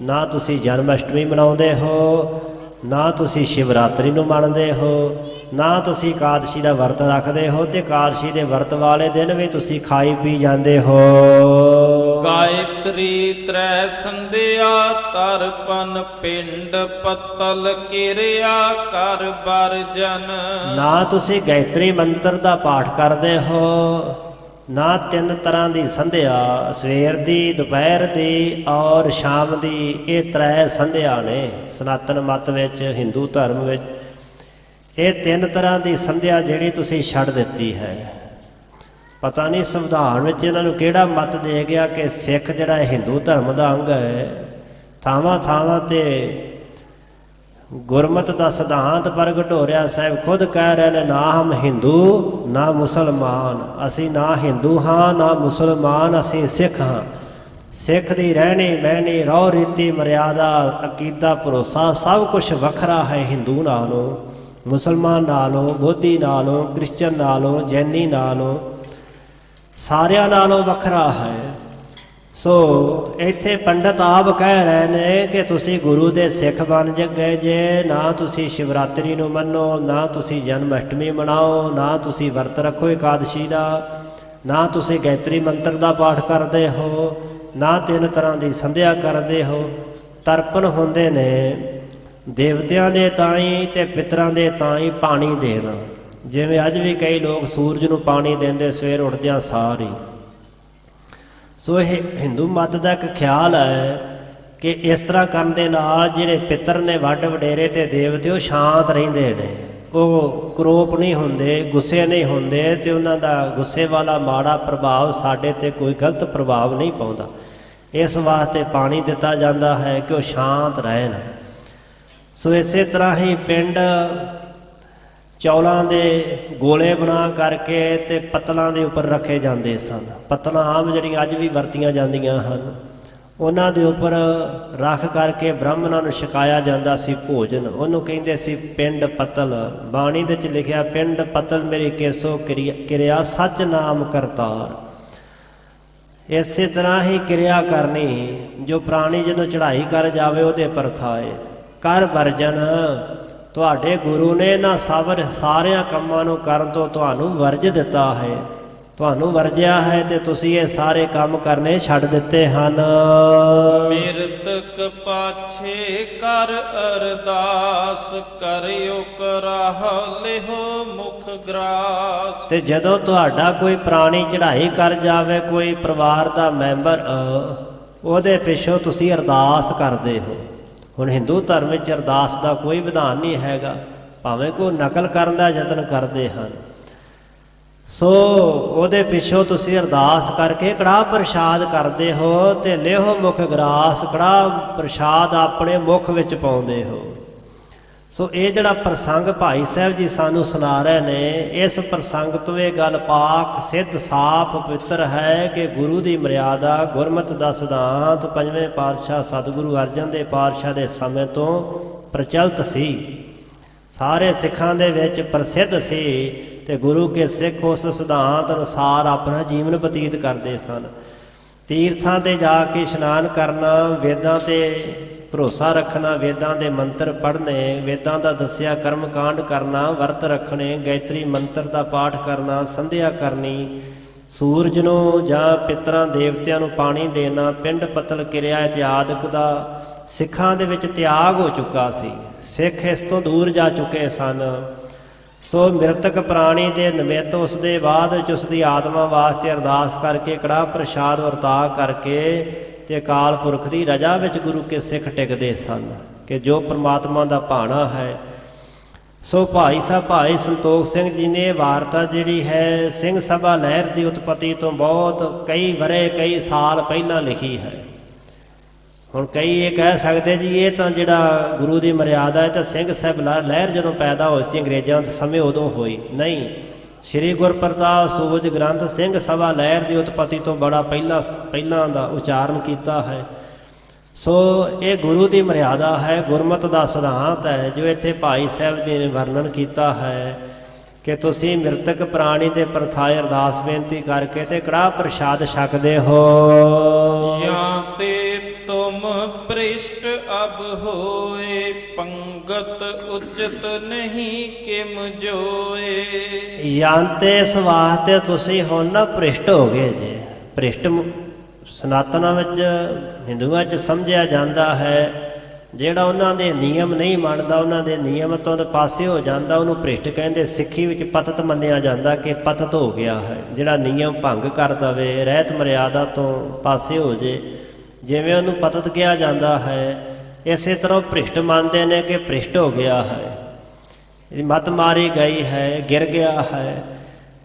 ਨਾ ਤੁਸੀਂ ਜਨਮ ਅਸ਼ਟਮੀ ਮਨਾਉਂਦੇ ਹੋ, ਨਾ ਤੁਸੀਂ ਸ਼ਿਵਰਾਤਰੀ ਨੂੰ ਮੰਨਦੇ ਹੋ, ਨਾ ਤੁਸੀਂ ਇਕਾਦਸ਼ੀ ਦਾ ਵਰਤ ਰੱਖਦੇ ਹੋ। ਤੇ ਇਕਾਦਸ਼ੀ ਦੇ ਵਰਤ ਵਾਲੇ ਦਿਨ ਵੀ ਤੁਸੀਂ ਖਾਈ ਪੀ ਜਾਂਦੇ ਹੋ। ਗਾਇਤਰੀ ਤ੍ਰੈ ਸੰਧਿਆ, ਤਰਪਨ ਪਿੰਡ ਪਤਲ ਕਿਰਿਆ ਕਰ ਬਰਜਨ। ਨਾ ਤੁਸੀਂ ਗਾਇਤਰੀ ਮੰਤਰ ਦਾ ਪਾਠ ਕਰਦੇ ਹੋ, ਨਾ ਤਿੰਨ ਤਰ੍ਹਾਂ ਦੀ ਸੰਧਿਆ, ਸਵੇਰ ਦੀ, ਦੁਪਹਿਰ ਦੀ ਔਰ ਸ਼ਾਮ ਦੀ, ਇਹ ਤ੍ਰੈ ਸੰਧਿਆ ਨੇ ਸਨਾਤਨ ਮਤ ਵਿੱਚ, ਹਿੰਦੂ ਧਰਮ ਵਿੱਚ। ਇਹ ਤਿੰਨ ਤਰ੍ਹਾਂ ਦੀ ਸੰਧਿਆ ਜਿਹੜੀ ਤੁਸੀਂ ਛੱਡ ਦਿੱਤੀ ਹੈ। ਪਤਾ ਨਹੀਂ ਸੰਵਿਧਾਨ ਵਿੱਚ ਇਹਨਾਂ ਨੂੰ ਕਿਹੜਾ ਮਤ ਦੇ ਗਿਆ ਕਿ ਸਿੱਖ ਜਿਹੜਾ ਹਿੰਦੂ ਧਰਮ ਦਾ ਅੰਗ ਹੈ। ਥਾਵਾਂ ਥਾਵਾਂ ਤੇ ਗੁਰਮਤ ਦਾ ਸਿਧਾਂਤ ਪ੍ਰਗਟ ਹੋ ਰਿਹਾ। ਸਾਹਿਬ ਖੁਦ ਕਹਿ ਰਹੇ ਨੇ, ਨਾ ਹਮ ਹਿੰਦੂ ਨਾ ਮੁਸਲਮਾਨ, ਅਸੀਂ ਨਾ ਹਿੰਦੂ ਹਾਂ ਨਾ ਮੁਸਲਮਾਨ, ਅਸੀਂ ਸਿੱਖ ਹਾਂ। ਸਿੱਖ ਦੀ ਰਹਿਣੀ ਬਹਿਣੀ, ਰਹੁ ਰੀਤੀ ਮਰਿਆਦਾ, ਅਕੀਦਾ ਭਰੋਸਾ ਸਭ ਕੁਛ ਵੱਖਰਾ ਹੈ ਹਿੰਦੂ ਨਾਲੋਂ, ਮੁਸਲਮਾਨ ਨਾਲੋਂ, ਬੋਧੀ ਨਾਲੋਂ, ਕ੍ਰਿਸਚਨ ਨਾਲੋਂ, ਜੈਨੀ ਨਾਲੋਂ, ਸਾਰਿਆਂ ਨਾਲੋਂ ਵੱਖਰਾ ਹੈ। ਸੋ ਇੱਥੇ ਪੰਡਤ ਆਪ ਕਹਿ ਰਹੇ ਨੇ ਕਿ ਤੁਸੀਂ ਗੁਰੂ ਦੇ ਸਿੱਖ ਬਣ ਗਏ ਜੇ, ਨਾ ਤੁਸੀਂ ਸ਼ਿਵਰਾਤਰੀ ਨੂੰ ਮੰਨੋ, ਨਾ ਤੁਸੀਂ ਜਨਮ ਅਸ਼ਟਮੀ ਮਨਾਓ, ਨਾ ਤੁਸੀਂ ਵਰਤ ਰੱਖੋ ਇਕਾਦਸ਼ੀ ਦਾ, ਨਾ ਤੁਸੀਂ ਗਾਇਤਰੀ ਮੰਤਰ ਦਾ ਪਾਠ ਕਰਦੇ ਹੋ, ਨਾ ਤਿੰਨ ਤਰ੍ਹਾਂ ਦੀ ਸੰਧਿਆ ਕਰਦੇ ਹੋ। ਤਰਪਣ ਹੁੰਦੇ ਨੇ ਦੇਵਤਿਆਂ ਦੇ ਤਾਈਂ ਤੇ ਪਿਤਰਾਂ ਦੇ ਤਾਈਂ ਪਾਣੀ ਦੇਣਾ, ਜਿਵੇਂ ਅੱਜ ਵੀ ਕਈ ਲੋਕ ਸੂਰਜ ਨੂੰ ਪਾਣੀ ਦਿੰਦੇ ਸਵੇਰ ਉੱਠਦਿਆਂ ਸਾਰ ਹੀ। ਸੋ ਇਹ ਹਿੰਦੂ ਮੱਤ ਦਾ ਇੱਕ ਖਿਆਲ ਹੈ ਕਿ ਇਸ ਤਰ੍ਹਾਂ ਕਰਨ ਦੇ ਨਾਲ ਜਿਹੜੇ ਪਿੱਤਰ ਨੇ, ਵੱਡ ਵਡੇਰੇ ਤੇ ਦੇਵਤੇ, ਉਹ ਸ਼ਾਂਤ ਰਹਿੰਦੇ ਨੇ, ਉਹ ਕਰੋਪ ਨਹੀਂ ਹੁੰਦੇ, ਗੁੱਸੇ ਨਹੀਂ ਹੁੰਦੇ, ਤੇ ਉਹਨਾਂ ਦਾ ਗੁੱਸੇ ਵਾਲਾ ਮਾੜਾ ਪ੍ਰਭਾਵ ਸਾਡੇ ਤੇ ਕੋਈ ਗਲਤ ਪ੍ਰਭਾਵ ਨਹੀਂ ਪਾਉਂਦਾ। ਇਸ ਵਾਸਤੇ ਪਾਣੀ ਦਿੱਤਾ ਜਾਂਦਾ ਹੈ ਕਿ ਉਹ ਸ਼ਾਂਤ ਰਹਿਣ। ਸੋ ਇਸੇ ਤਰ੍ਹਾਂ ਹੀ ਪਿੰਡ ਚੌਲਾਂ ਦੇ ਗੋਲੇ ਬਣਾ ਕਰਕੇ ਤੇ ਪੱਤਲਾਂ ਦੇ ਉੱਪਰ ਰੱਖੇ ਜਾਂਦੇ ਸਨ। ਪੱਤਲਾਂ ਆਮ ਜਿਹੜੀਆਂ ਅੱਜ ਵੀ ਵਰਤੀਆਂ ਜਾਂਦੀਆਂ ਹਨ, ਉਹਨਾਂ ਦੇ ਉੱਪਰ ਰੱਖ ਕਰਕੇ ਬ੍ਰਾਹਮਣਾਂ ਨੂੰ ਛਕਾਇਆ ਜਾਂਦਾ ਸੀ ਭੋਜਨ। ਉਹਨੂੰ ਕਹਿੰਦੇ ਸੀ ਪਿੰਡ ਪੱਤਲ। ਬਾਣੀ ਦੇ ਵਿੱਚ ਲਿਖਿਆ, ਪਿੰਡ ਪੱਤਲ ਮੇਰੀ ਕੇਸੋ ਕਿਰਿਆ ਸੱਚ ਨਾਮ ਕਰਤਾਰ। ਇਸੇ ਤਰ੍ਹਾਂ ਹੀ ਕਿਰਿਆ ਕਰਨੀ। ਜੋ ਪ੍ਰਾਣੀ ਜਦੋਂ ਚੜ੍ਹਾਈ ਕਰ ਜਾਵੇ ਉਹਦੇ ਪਰਥਾਏ ਕਰ ਵਰਜਨ। ਤੁਹਾਡੇ ਗੁਰੂ ਨੇ ਇਹਨਾਂ ਸਾਰਿਆਂ ਕੰਮਾਂ ਨੂੰ ਕਰਨ ਤੋਂ ਤੁਹਾਨੂੰ ਵਰਜ ਦਿੱਤਾ ਹੈ, ਤੁਹਾਨੂੰ ਵਰਜਿਆ ਹੈ, ਤੇ ਤੁਸੀਂ ਇਹ ਸਾਰੇ ਕੰਮ ਕਰਨੇ ਛੱਡ ਦਿੱਤੇ ਹਨ। ਮਿਰਤਕ ਪਾਛੇ ਕਰ ਅਰਦਾਸ, ਕਰਿਓ ਕਰਾਹ ਲਿਹੋ ਮੁਖ ਗ੍ਰਾਸ। ਤੇ ਜਦੋਂ ਤੁਹਾਡਾ ਕੋਈ ਪ੍ਰਾਣੀ ਚੜ੍ਹਾਈ ਕਰ ਜਾਵੇ, ਕੋਈ ਪਰਿਵਾਰ ਦਾ ਮੈਂਬਰ, ਉਹਦੇ ਪਿੱਛੋਂ ਤੁਸੀਂ ਅਰਦਾਸ ਕਰਦੇ ਹੋ। ਹੁਣ ਹਿੰਦੂ ਧਰਮ ਵਿੱਚ ਅਰਦਾਸ ਦਾ ਕੋਈ ਵਿਧਾਨ ਨਹੀਂ ਹੈਗਾ, ਭਾਵੇਂ ਕੋਈ ਨਕਲ ਕਰਨ ਦਾ ਯਤਨ ਕਰਦੇ ਹਨ। ਸੋ ਉਹਦੇ ਪਿੱਛੋਂ ਤੁਸੀਂ ਅਰਦਾਸ ਕਰਕੇ ਕੜਾਹ ਪ੍ਰਸ਼ਾਦ ਕਰਦੇ ਹੋ, ਤੇ ਲਿਹੋ ਮੁਖ ਗਰਾਸ, ਕੜਾਹ ਪ੍ਰਸ਼ਾਦ ਆਪਣੇ ਮੁਖ ਵਿੱਚ ਪਾਉਂਦੇ ਹੋ। ਸੋ ਇਹ ਜਿਹੜਾ ਪ੍ਰਸੰਗ ਭਾਈ ਸਾਹਿਬ ਜੀ ਸਾਨੂੰ ਸੁਣਾ ਰਹੇ ਨੇ, ਇਸ ਪ੍ਰਸੰਗ ਤੋਂ ਇਹ ਗੱਲ ਪਾਕ ਸਿੱਧ ਸਾਫ ਪਵਿੱਤਰ ਹੈ ਕਿ ਗੁਰੂ ਦੀ ਮਰਿਆਦਾ, ਗੁਰਮਤਿ ਦਾ ਸਿਧਾਂਤ ਪੰਜਵੇਂ ਪਾਤਸ਼ਾਹ ਸਤਿਗੁਰੂ ਅਰਜਨ ਦੇਵ ਪਾਤਸ਼ਾਹ ਦੇ ਸਮੇਂ ਤੋਂ ਪ੍ਰਚਲਿਤ ਸੀ, ਸਾਰੇ ਸਿੱਖਾਂ ਦੇ ਵਿੱਚ ਪ੍ਰਸਿੱਧ ਸੀ, ਤੇ ਗੁਰੂ ਕੇ ਸਿੱਖ ਉਸ ਸਿਧਾਂਤ ਅਨੁਸਾਰ ਆਪਣਾ ਜੀਵਨ ਬਤੀਤ ਕਰਦੇ ਸਨ। ਤੀਰਥਾਂ 'ਤੇ ਜਾ ਕੇ ਇਸ਼ਨਾਨ ਕਰਨਾ, ਵੇਦਾਂ 'ਤੇ ਭਰੋਸਾ ਰੱਖਣਾ, ਵੇਦਾਂ ਦੇ ਮੰਤਰ ਪੜ੍ਹਨੇ, ਵੇਦਾਂ ਦਾ ਦੱਸਿਆ ਕਰਮ ਕਾਂਡ ਕਰਨਾ, ਵਰਤ ਰੱਖਣੇ, ਗਾਇਤਰੀ ਮੰਤਰ ਦਾ ਪਾਠ ਕਰਨਾ, ਸੰਧਿਆ ਕਰਨੀ, ਸੂਰਜ ਨੂੰ ਜਾਂ ਪਿੱਤਰਾਂ ਦੇਵਤਿਆਂ ਨੂੰ ਪਾਣੀ ਦੇਣਾ, ਪਿੰਡ ਪੱਤਲ ਕਿਰਿਆ ਇਤਿਆਦਿਕ ਦਾ ਸਿੱਖਾਂ ਦੇ ਵਿੱਚ ਤਿਆਗ ਹੋ ਚੁੱਕਾ ਸੀ। ਸਿੱਖ ਇਸ ਤੋਂ ਦੂਰ ਜਾ ਚੁੱਕੇ ਸਨ। ਸੋ ਮ੍ਰਿਤਕ ਪ੍ਰਾਣੀ ਦੇ ਨਿਮਿਤ ਉਸ ਦੇ ਬਾਅਦ ਵਿੱਚ ਉਸ ਦੀ ਆਤਮਾ ਵਾਸਤੇ ਅਰਦਾਸ ਕਰਕੇ, ਕੜਾਹ ਪ੍ਰਸ਼ਾਦ ਵਰਤਾ ਕਰਕੇ, ਤੇ ਅਕਾਲ ਪੁਰਖ ਦੀ ਰਜਾ ਵਿੱਚ ਗੁਰੂ ਕੇ ਸਿੱਖ ਟਿਕਦੇ ਸਨ ਕਿ ਜੋ ਪ੍ਰਮਾਤਮਾ ਦਾ ਭਾਣਾ ਹੈ। ਸੋ ਭਾਈ ਸਾਹਿਬ ਭਾਈ ਸੰਤੋਖ ਸਿੰਘ ਜੀ ਨੇ ਇਹ ਵਾਰਤਾ ਜਿਹੜੀ ਹੈ ਸਿੰਘ ਸਭਾ ਲਹਿਰ ਦੀ ਉਤਪਤੀ ਤੋਂ ਬਹੁਤ ਕਈ ਵਰ੍ਹੇ, ਕਈ ਸਾਲ ਪਹਿਲਾਂ ਲਿਖੀ ਹੈ। ਹੁਣ ਕਈ ਇਹ ਕਹਿ ਸਕਦੇ ਜੀ ਇਹ ਤਾਂ ਜਿਹੜਾ ਗੁਰੂ ਦੀ ਮਰਿਆਦਾ ਹੈ ਤਾਂ ਸਿੰਘ ਸਾਹਿਬ ਲਹਿਰ ਜਦੋਂ ਪੈਦਾ ਹੋਈ ਸੀ ਅੰਗਰੇਜ਼ਾਂ ਦੇ ਸਮੇਂ ਉਦੋਂ ਹੋਈ। ਨਹੀਂ, ਸ਼੍ਰੀ ਗੁਰਪ੍ਰਤਾਪ ਸੂਰਜ ਗ੍ਰੰਥ ਸਿੰਘ ਸਭਾ ਲਹਿਰ ਦੀ ਉਤਪਤੀ ਤੋਂ ਬੜਾ ਪਹਿਲਾਂ ਦਾ ਉਚਾਰਨ ਕੀਤਾ ਹੈ। ਸੋ ਇਹ ਗੁਰੂ ਦੀ ਮਰਿਆਦਾ ਹੈ, ਗੁਰਮਤਿ ਦਾ ਸਿਧਾਂਤ ਹੈ, ਜੋ ਇੱਥੇ ਭਾਈ ਸਾਹਿਬ ਜੀ ਨੇ ਵਰਣਨ ਕੀਤਾ ਹੈ ਕਿ ਤੁਸੀਂ ਮ੍ਰਿਤਕ ਪ੍ਰਾਣੀ ਦੇ ਪਰਥਾਏ ਅਰਦਾਸ ਬੇਨਤੀ ਕਰਕੇ ਤੇ ਕੜਾਹ ਪ੍ਰਸ਼ਾਦ ਛਕਦੇ ਹੋ। ਜਾਂ ਤੇ ਤੁਮ ਭ੍ਰਿਸ਼ਟ ਅਬ ਹੋਏ, ਪੰਗਤ ਉਚਿਤ ਨਹੀਂ ਕਿਮ ਜੋਏ। ਜਾਂ ਤੇ ਇਸ ਵਾਸਤੇ ਤੁਸੀਂ ਹੁਣ ਨਾ ਭ੍ਰਿਸ਼ਟ ਹੋ ਗਏ ਜੇ। ਭ੍ਰਿਸ਼ਟ ਸਨਾਤਨਾਂ ਵਿੱਚ, ਹਿੰਦੂਆਂ 'ਚ ਸਮਝਿਆ ਜਾਂਦਾ ਹੈ ਜਿਹੜਾ ਉਹਨਾਂ ਦੇ ਨਿਯਮ ਨਹੀਂ ਮੰਨਦਾ, ਉਹਨਾਂ ਦੇ ਨਿਯਮ ਤੋਂ ਪਾਸੇ ਹੋ ਜਾਂਦਾ, ਉਹਨੂੰ ਭ੍ਰਿਸ਼ਟ ਕਹਿੰਦੇ। ਸਿੱਖੀ ਵਿੱਚ ਪਤਿਤ ਮੰਨਿਆ ਜਾਂਦਾ ਕਿ ਪਤਿਤ ਹੋ ਗਿਆ ਹੈ, ਜਿਹੜਾ ਨਿਯਮ ਭੰਗ ਕਰ ਦਵੇ, ਰਹਿਤ ਮਰਿਆਦਾ ਤੋਂ ਪਾਸੇ ਹੋ ਜੇ, ਜਿਵੇਂ ਉਹਨੂੰ ਪਤਿਤ ਕਿਹਾ ਜਾਂਦਾ ਹੈ, ਇਸੇ ਤਰ੍ਹਾਂ ਭ੍ਰਿਸ਼ਟ ਮੰਨਦੇ ਨੇ ਕਿ ਭ੍ਰਿਸ਼ਟ ਹੋ ਗਿਆ ਹੈ, ਮੱਤ ਮਾਰੀ ਗਈ ਹੈ, ਗਿਰ ਗਿਆ ਹੈ।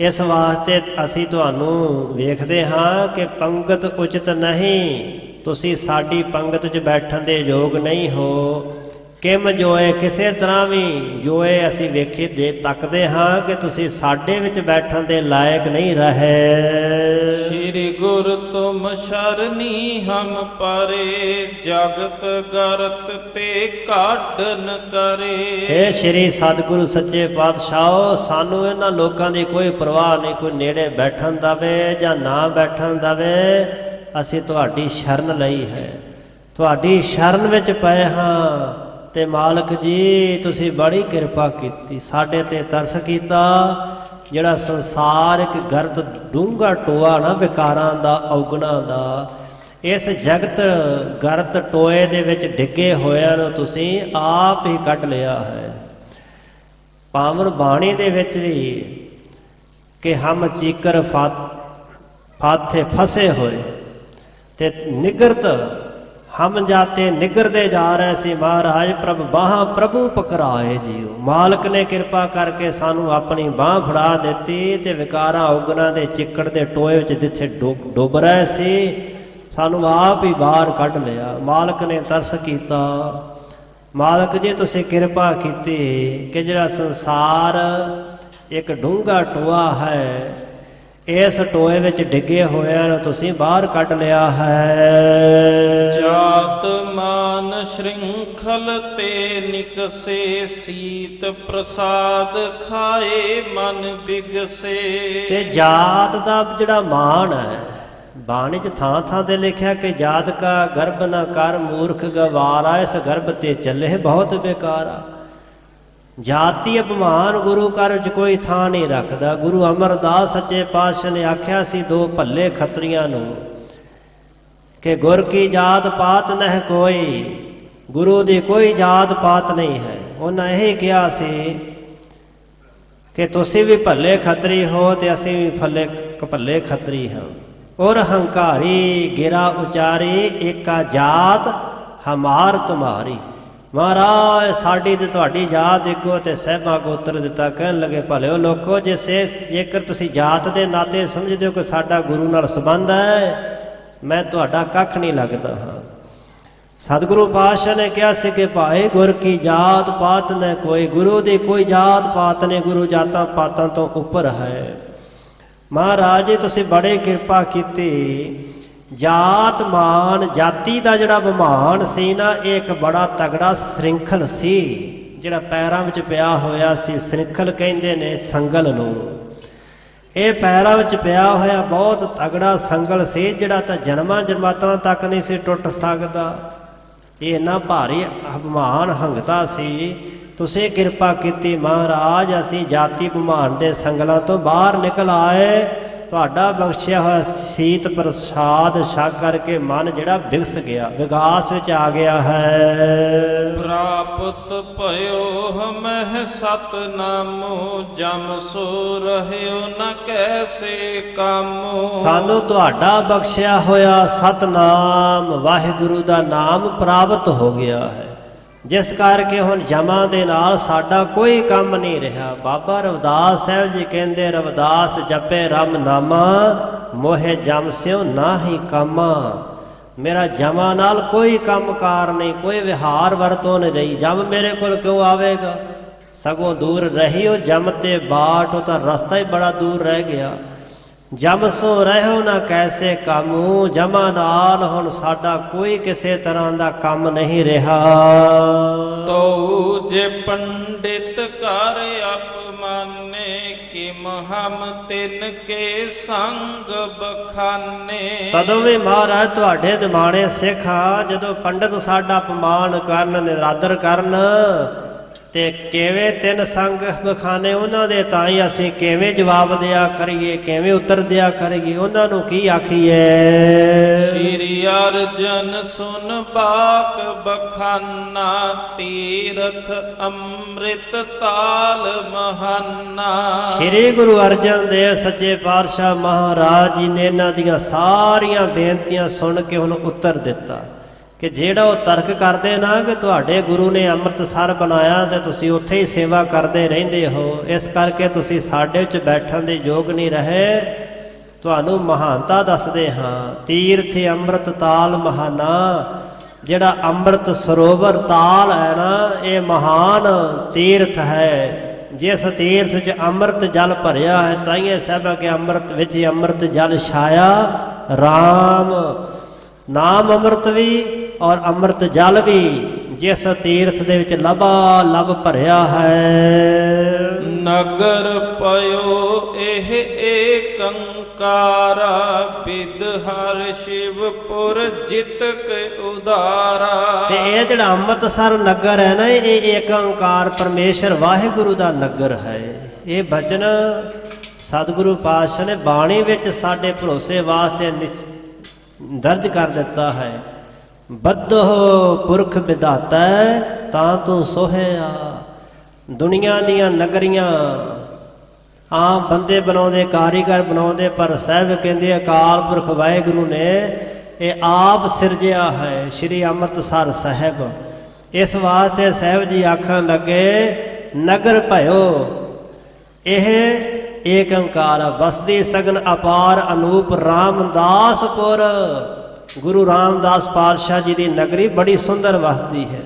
ਇਸ ਵਾਸਤੇ ਅਸੀਂ ਤੁਹਾਨੂੰ ਵੇਖਦੇ ਹਾਂ ਕਿ ਪੰਗਤ ਉਚਿਤ ਨਹੀਂ, ਤੁਸੀਂ ਸਾਡੀ ਪੰਗਤ 'ਚ ਬੈਠਣ ਦੇ ਯੋਗ ਨਹੀਂ ਹੋ। ਕਿਮ ਜੋਏ, ਕਿਸੇ ਤਰ੍ਹਾਂ ਵੀ ਜੋਏ ਅਸੀਂ ਵੇਖੇ ਤੱਕਦੇ ਹਾਂ ਕਿ ਤੁਸੀਂ ਸਾਡੇ ਵਿੱਚ ਬੈਠਣ ਦੇ ਲਾਇਕ ਨਹੀਂ ਰਹੇ। ਸ਼੍ਰੀ ਗੁਰ ਤੁਮ ਸ਼ਰਨੀ ਹਮ ਪਰੇ, ਜਗਤ ਗਰਤ ਤੇ ਕਾਢਨ ਕਰੇ। ਇਹ ਸ਼੍ਰੀ ਸਤਿਗੁਰੂ ਸੱਚੇ ਪਾਤਸ਼ਾਹ, ਸਾਨੂੰ ਇਹਨਾਂ ਲੋਕਾਂ ਦੀ ਕੋਈ ਪਰਵਾਹ ਨਹੀਂ, ਕੋਈ ਨੇੜੇ ਬੈਠਣ ਦਵੇ ਜਾਂ ਨਾ ਬੈਠਣ ਦਵੇ, ਅਸੀਂ ਤੁਹਾਡੀ ਸ਼ਰਨ ਲਈ ਹੈ, ਤੁਹਾਡੀ ਸ਼ਰਨ ਵਿੱਚ ਪਏ ਹਾਂ। ਤੇ ਮਾਲਕ ਜੀ ਤੁਸੀਂ ਬੜੀ ਕਿਰਪਾ ਕੀਤੀ, ਸਾਡੇ ਤੇ ਤਰਸ ਕੀਤਾ। ਜਿਹੜਾ ਸੰਸਾਰ ਇੱਕ ਗਰਦ ਡੂੰਘਾ ਟੋਆ ਨਾ ਵਿਕਾਰਾਂ ਦਾ, ਔਗਣਾਂ ਦਾ, ਇਸ ਜਗਤ ਗਰਦ ਟੋਏ ਦੇ ਵਿੱਚ ਡਿੱਗੇ ਹੋਇਆਂ ਨੂੰ ਤੁਸੀਂ ਆਪ ਹੀ ਕੱਢ ਲਿਆ ਹੈ। ਪਾਵਨ ਬਾਣੀ ਦੇ ਵਿੱਚ ਵੀ ਕਿ ਹਮ ਚੀਕਰ ਫਾਥੇ ਫਸੇ ਹੋਏ ਤੇ ਨਿਗਰਤ ਹਮ ਜਾਤੇ ਨਿਗਰਦੇ ਜਾ ਰਹੇ ਸੀ ਮਹਾਰਾਜ ਪ੍ਰਭ ਬਾਹਾਂ ਪ੍ਰਭੂ ਪਕੜਾਏ ਜੀਓ। ਮਾਲਕ ਨੇ ਕਿਰਪਾ ਕਰਕੇ ਸਾਨੂੰ ਆਪਣੀ ਬਾਹ ਫੜਾ ਦਿੱਤੀ ਤੇ ਵਿਕਾਰਾਂ ਔਗਣਾਂ ਦੇ ਚਿੱਕੜ ਦੇ ਟੋਏ ਵਿੱਚ ਜਿੱਥੇ ਡੁੱਬ ਰਹੇ ਸੀ ਸਾਨੂੰ ਆਪ ਹੀ ਬਾਹਰ ਕੱਢ ਲਿਆ। ਮਾਲਕ ਨੇ ਤਰਸ ਕੀਤਾ। ਮਾਲਕ ਜੀ ਤੁਸੀਂ ਕਿਰਪਾ ਕੀਤੀ ਕਿ ਜਿਹੜਾ ਸੰਸਾਰ ਇੱਕ ਡੂੰਘਾ ਟੋਆ ਹੈ, ਇਸ ਟੋਏ ਵਿੱਚ ਡਿੱਗੇ ਹੋਇਆਂ ਨੂੰ ਤੁਸੀਂ ਬਾਹਰ ਕੱਢ ਲਿਆ ਹੈ। ਜਾਤ ਮਾਨ ਸ਼੍ਰਿੰਖਲ ਤੇ ਨਿਕਸੇ, ਸੀਤ ਪ੍ਰਸਾਦ ਖਾਏ ਮਨ ਬਿਗਸੇ। ਤੇ ਜਾਤ ਦਾ ਜਿਹੜਾ ਮਾਨ ਹੈ, ਬਾਣੀ 'ਚ ਥਾਂ ਥਾਂ ਤੇ ਲਿਖਿਆ ਕਿ ਜਾਤ ਕਾ ਗਰਭ ਨਾ ਕਰ ਮੂਰਖ ਗਵਾਰਾ, ਇਸ ਗਰਭ ਤੇ ਚੱਲੇ ਬਹੁਤ ਬੇਕਾਰਾ। ਜਾਤੀ ਅਪਮਾਨ ਗੁਰੂ ਘਰ 'ਚ ਕੋਈ ਥਾਂ ਨਹੀਂ ਰੱਖਦਾ। ਗੁਰੂ ਅਮਰਦਾਸ ਸੱਚੇ ਪਾਤਸ਼ਾਹ ਨੇ ਆਖਿਆ ਸੀ ਦੋ ਭੱਲੇ ਖੱਤਰੀਆਂ ਨੂੰ ਕਿ ਗੁਰ ਕੀ ਜਾਤ ਪਾਤ ਨਹਿ ਕੋਈ, ਗੁਰੂ ਦੀ ਕੋਈ ਜਾਤ ਪਾਤ ਨਹੀਂ ਹੈ। ਉਹਨਾਂ ਇਹ ਕਿਹਾ ਸੀ ਕਿ ਤੁਸੀਂ ਵੀ ਭੱਲੇ ਖੱਤਰੀ ਹੋ ਤੇ ਅਸੀਂ ਵੀ ਭੱਲੇ ਖੱਤਰੀ ਹਾਂ। ਔਰ ਹੰਕਾਰੀ ਗਿਰਾ ਉਚਾਰੀ ਏਕਾ ਜਾਤ ਹਮਾਰ ਤੁਮਾਰੀ। ਮਹਾਰਾਜ ਸਾਡੀ ਤੇ ਤੁਹਾਡੀ ਜਾਤ ਇੱਕੋ ਤੇ ਸਹਿਬਾ ਕੋ ਉੱਤਰ ਦਿੱਤਾ। ਕਹਿਣ ਲੱਗੇ ਭਲਿਓ ਲੋਕੋ ਜੇਕਰ ਤੁਸੀਂ ਜਾਤ ਦੇ ਨਾਤੇ ਸਮਝਦੇ ਹੋ ਕਿ ਸਾਡਾ ਗੁਰੂ ਨਾਲ ਸੰਬੰਧ ਹੈ, ਮੈਂ ਤੁਹਾਡਾ ਕੱਖ ਨਹੀਂ ਲੱਗਦਾ ਹਾਂ। ਸਤਿਗੁਰੂ ਪਾਤਸ਼ਾਹ ਨੇ ਕਿਹਾ ਸੀ ਕਿ ਭਾਈ ਗੁਰ ਕੀ ਜਾਤ ਪਾਤ ਨੇ ਕੋਈ, ਗੁਰੂ ਦੀ ਕੋਈ ਜਾਤ ਪਾਤ ਨਹੀਂ, ਗੁਰੂ ਜਾਤਾਂ ਪਾਤਾਂ ਤੋਂ ਉੱਪਰ ਹੈ। ਮਹਾਰਾਜ ਜੀ ਤੁਸੀਂ ਬੜੇ ਕਿਰਪਾ ਕੀਤੀ। ਜਾਤ ਮਾਨ ਜਾਤੀ ਦਾ ਜਿਹੜਾ ਵਿਮਾਨ ਸੀ ਨਾ, ਇਹ ਇੱਕ ਬੜਾ ਤਗੜਾ ਸ਼੍ਰਿੰਖਲ ਸੀ ਜਿਹੜਾ ਪੈਰਾਂ ਵਿੱਚ ਪਿਆ ਹੋਇਆ ਸੀ। ਸ਼੍ਰਿੰਖਲ ਕਹਿੰਦੇ ਨੇ ਸੰਗਲ ਨੂੰ। ਇਹ ਪੈਰਾਂ ਵਿੱਚ ਪਿਆ ਹੋਇਆ ਬਹੁਤ ਤਗੜਾ ਸੰਗਲ ਸੀ ਜਿਹੜਾ ਤਾਂ ਜਨਮਾਂ ਜਨਮਾਂਤਰਾਂ ਤੱਕ ਨਹੀਂ ਸੀ ਟੁੱਟ ਸਕਦਾ। ਇਹ ਇੰਨਾ ਭਾਰੀ ਵਿਮਾਨ ਹੰਗਦਾ ਸੀ। ਤੁਸੀਂ ਕਿਰਪਾ ਕੀਤੀ ਮਹਾਰਾਜ, ਅਸੀਂ ਜਾਤੀ ਵਿਮਾਨ ਦੇ ਸੰਗਲਾਂ ਤੋਂ ਬਾਹਰ ਨਿਕਲ ਆਏ। ਤੁਹਾਡਾ ਬਖਸ਼ਿਆ ਹੋਇਆ ਸੀਤ ਪ੍ਰਸਾਦ ਛਕ ਕਰਕੇ ਮਨ ਜਿਹੜਾ ਵਿਗਸ ਗਿਆ, ਵਿਗਾਸ ਵਿੱਚ ਆ ਗਿਆ ਹੈ। ਪ੍ਰਾਪਤ ਭਇਓ ਹਮਹਿ ਸਤਨਾਮੋ, ਜਮ ਸੋ ਰਹਿਓ ਨ ਕੈਸੇ ਕਾਮੋ। ਸਾਨੂੰ ਤੁਹਾਡਾ ਬਖਸ਼ਿਆ ਹੋਇਆ ਸਤਨਾਮ ਵਾਹਿਗੁਰੂ ਦਾ ਨਾਮ ਪ੍ਰਾਪਤ ਹੋ ਗਿਆ ਹੈ, ਜਿਸ ਕਰਕੇ ਹੁਣ ਜਮਾਂ ਦੇ ਨਾਲ ਸਾਡਾ ਕੋਈ ਕੰਮ ਨਹੀਂ ਰਿਹਾ। ਬਾਬਾ ਰਵਿਦਾਸ ਸਾਹਿਬ ਜੀ ਕਹਿੰਦੇ ਰਵਿਦਾਸ ਜਪੇ ਰਮ ਨਾਮਾ, ਮੋਹਿ ਜਮ ਸਿਉ ਨਾਹੀ ਕਾਮਾ। ਮੇਰਾ ਜਮਾਂ ਨਾਲ ਕੋਈ ਕੰਮਕਾਰ ਨਹੀਂ, ਕੋਈ ਵਿਹਾਰ ਵਰਤੋਂ ਨਹੀਂ ਰਹੀ। ਜਮ ਮੇਰੇ ਕੋਲ ਕਿਉਂ ਆਵੇਗਾ, ਸਗੋਂ ਦੂਰ ਰਹੀ ਉਹ ਜਮ ਤੇ ਬਾਟ, ਉਹ ਤਾਂ ਰਸਤਾ ਹੀ ਬੜਾ ਦੂਰ ਰਹਿ ਗਿਆ। ਜਮ ਸੋ ਰਹਿਓ ਨਾ ਕੈਸੇ ਕਾਮੂ, ਜਮਾਂ ਨਾਲ ਹੁਣ ਸਾਡਾ ਕੋਈ ਕਿਸੇ ਤਰ੍ਹਾਂ ਦਾ ਕੰਮ ਨਹੀਂ ਰਿਹਾ। ਤੋ ਜੇ ਪੰਡਿਤ ਕਰ ਅਪਮਾਨੇ, ਕਿਮ ਹਮ ਤਿਨ ਕੇ ਸੰਗ ਬਖਾਨੇ। ਤਦੋਂ ਵੀ ਮਹਾਰਾਜ ਤੁਹਾਡੇ ਨਿਮਾਣੇ ਸਿੱਖ ਆ, ਜਦੋਂ ਪੰਡਿਤ ਸਾਡਾ ਅਪਮਾਨ ਕਰਨ ਨਿਰਾਦਰ ਕਰਨ ਤੇ ਕਿਵੇਂ ਤਿੰਨ ਸੰਗ ਬਖਾਨੇ ਉਹਨਾਂ ਦੇ, ਤਾਂ ਹੀ ਅਸੀਂ ਕਿਵੇਂ ਜਵਾਬ ਦਿਆ ਕਰੀਏ, ਕਿਵੇਂ ਉੱਤਰ ਦਿਆ ਕਰੀਏ, ਉਹਨਾਂ ਨੂੰ ਕੀ ਆਖੀਏ। ਸ਼੍ਰੀ ਅਰਜਨ ਸੁਨ ਬਾਕ ਬਖਾਨਾ, ਤੀਰਥ ਅੰਮ੍ਰਿਤ ਤਾਲ ਮਹਾਨਾ। ਸ਼੍ਰੀ ਗੁਰੂ ਅਰਜਨ ਦੇਵ ਸੱਚੇ ਪਾਤਸ਼ਾਹ ਮਹਾਰਾਜ ਜੀ ਨੇ ਇਹਨਾਂ ਦੀਆਂ ਸਾਰੀਆਂ ਬੇਨਤੀਆਂ ਸੁਣ ਕੇ ਉਹਨੂੰ ਉੱਤਰ ਦਿੱਤਾ ਕਿ ਜਿਹੜਾ ਉਹ ਤਰਕ ਕਰਦੇ ਨਾ ਕਿ ਤੁਹਾਡੇ ਗੁਰੂ ਨੇ ਅੰਮ੍ਰਿਤਸਰ ਬਣਾਇਆ ਤੇ ਤੁਸੀਂ ਉੱਥੇ ਹੀ ਸੇਵਾ ਕਰਦੇ ਰਹਿੰਦੇ ਹੋ, ਇਸ ਕਰਕੇ ਤੁਸੀਂ ਸਾਡੇ ਵਿੱਚ ਬੈਠਣ ਦੇ ਯੋਗ ਨਹੀਂ ਰਹੇ, ਤੁਹਾਨੂੰ ਮਹਾਨਤਾ ਦੱਸਦੇ ਹਾਂ। ਤੀਰਥ ਅੰਮ੍ਰਿਤ ਤਾਲ ਮਹਾਨਾ, ਜਿਹੜਾ ਅੰਮ੍ਰਿਤ ਸਰੋਵਰ ਤਾਲ ਹੈ ਨਾ, ਇਹ ਮਹਾਨ ਤੀਰਥ ਹੈ। ਜਿਸ ਤੀਰਥ 'ਚ ਅੰਮ੍ਰਿਤ ਜਲ ਭਰਿਆ ਹੈ, ਤਾਈਏ ਸਾਹਿਬਾਂ ਕੇ ਅੰਮ੍ਰਿਤ ਵਿੱਚ ਅੰਮ੍ਰਿਤ ਜਲ ਛਾਇਆ ਰਾਮ। ਨਾਮ ਅੰਮ੍ਰਿਤ ਵੀ ਔਰ ਅੰਮ੍ਰਿਤ ਜਲ ਵੀ ਜਿਸ ਤੀਰਥ ਦੇ ਵਿੱਚ ਲਬਾ ਲਬ ਭਰਿਆ ਹੈ। ਨਗਰ ਪਇਓ ਇਹ ਏਕੰਕਾਰਾ, ਬਿਦ ਹਰ ਸ਼ਿਵਪੁਰ ਜਿਤਕ ਉਦਾਰਾ। ਤੇ ਇਹ ਜਿਹੜਾ ਅੰਮ੍ਰਿਤਸਰ ਨਗਰ ਹੈ ਨਾ, ਇਹ ਏਕੰਕਾਰ ਪਰਮੇਸ਼ਰ ਵਾਹਿਗੁਰੂ ਦਾ ਨਗਰ ਹੈ। ਇਹ ਬਚਨ ਸਤਿਗੁਰੂ ਪਾਤਸ਼ਾਹ ਨੇ ਬਾਣੀ ਵਿੱਚ ਸਾਡੇ ਭਰੋਸੇ ਵਾਸਤੇ ਦਰਜ ਕਰ ਦਿੱਤਾ ਹੈ। ਬੱਧੋ ਪੁਰਖ ਵਿਧਾਤਾ ਤਾਂ ਤੂੰ ਸੋਹਿਆ। ਦੁਨੀਆ ਦੀਆਂ ਨਗਰੀਆਂ ਆਮ ਬੰਦੇ ਬਣਾਉਂਦੇ, ਕਾਰੀਗਰ ਬਣਾਉਂਦੇ, ਪਰ ਸਾਹਿਬ ਕਹਿੰਦੇ ਅਕਾਲ ਪੁਰਖ ਵਾਹਿਗੁਰੂ ਨੇ ਇਹ ਆਪ ਸਿਰਜਿਆ ਹੈ ਸ੍ਰੀ ਅੰਮ੍ਰਿਤਸਰ ਸਾਹਿਬ। ਇਸ ਵਾਸਤੇ ਸਾਹਿਬ ਜੀ ਆਖਣ ਲੱਗੇ ਨਗਰ ਭਇਓ ਇਹ ਏਕ ਓੰਕਾਰ ਵਸਦੀ ਸਗਨ ਅਪਾਰ ਅਨੂਪ ਰਾਮਦਾਸਪੁਰ। ਗੁਰੂ ਰਾਮਦਾਸ ਪਾਤਸ਼ਾਹ ਜੀ ਦੀ ਨਗਰੀ ਬੜੀ ਸੁੰਦਰ ਵਸਦੀ ਹੈ।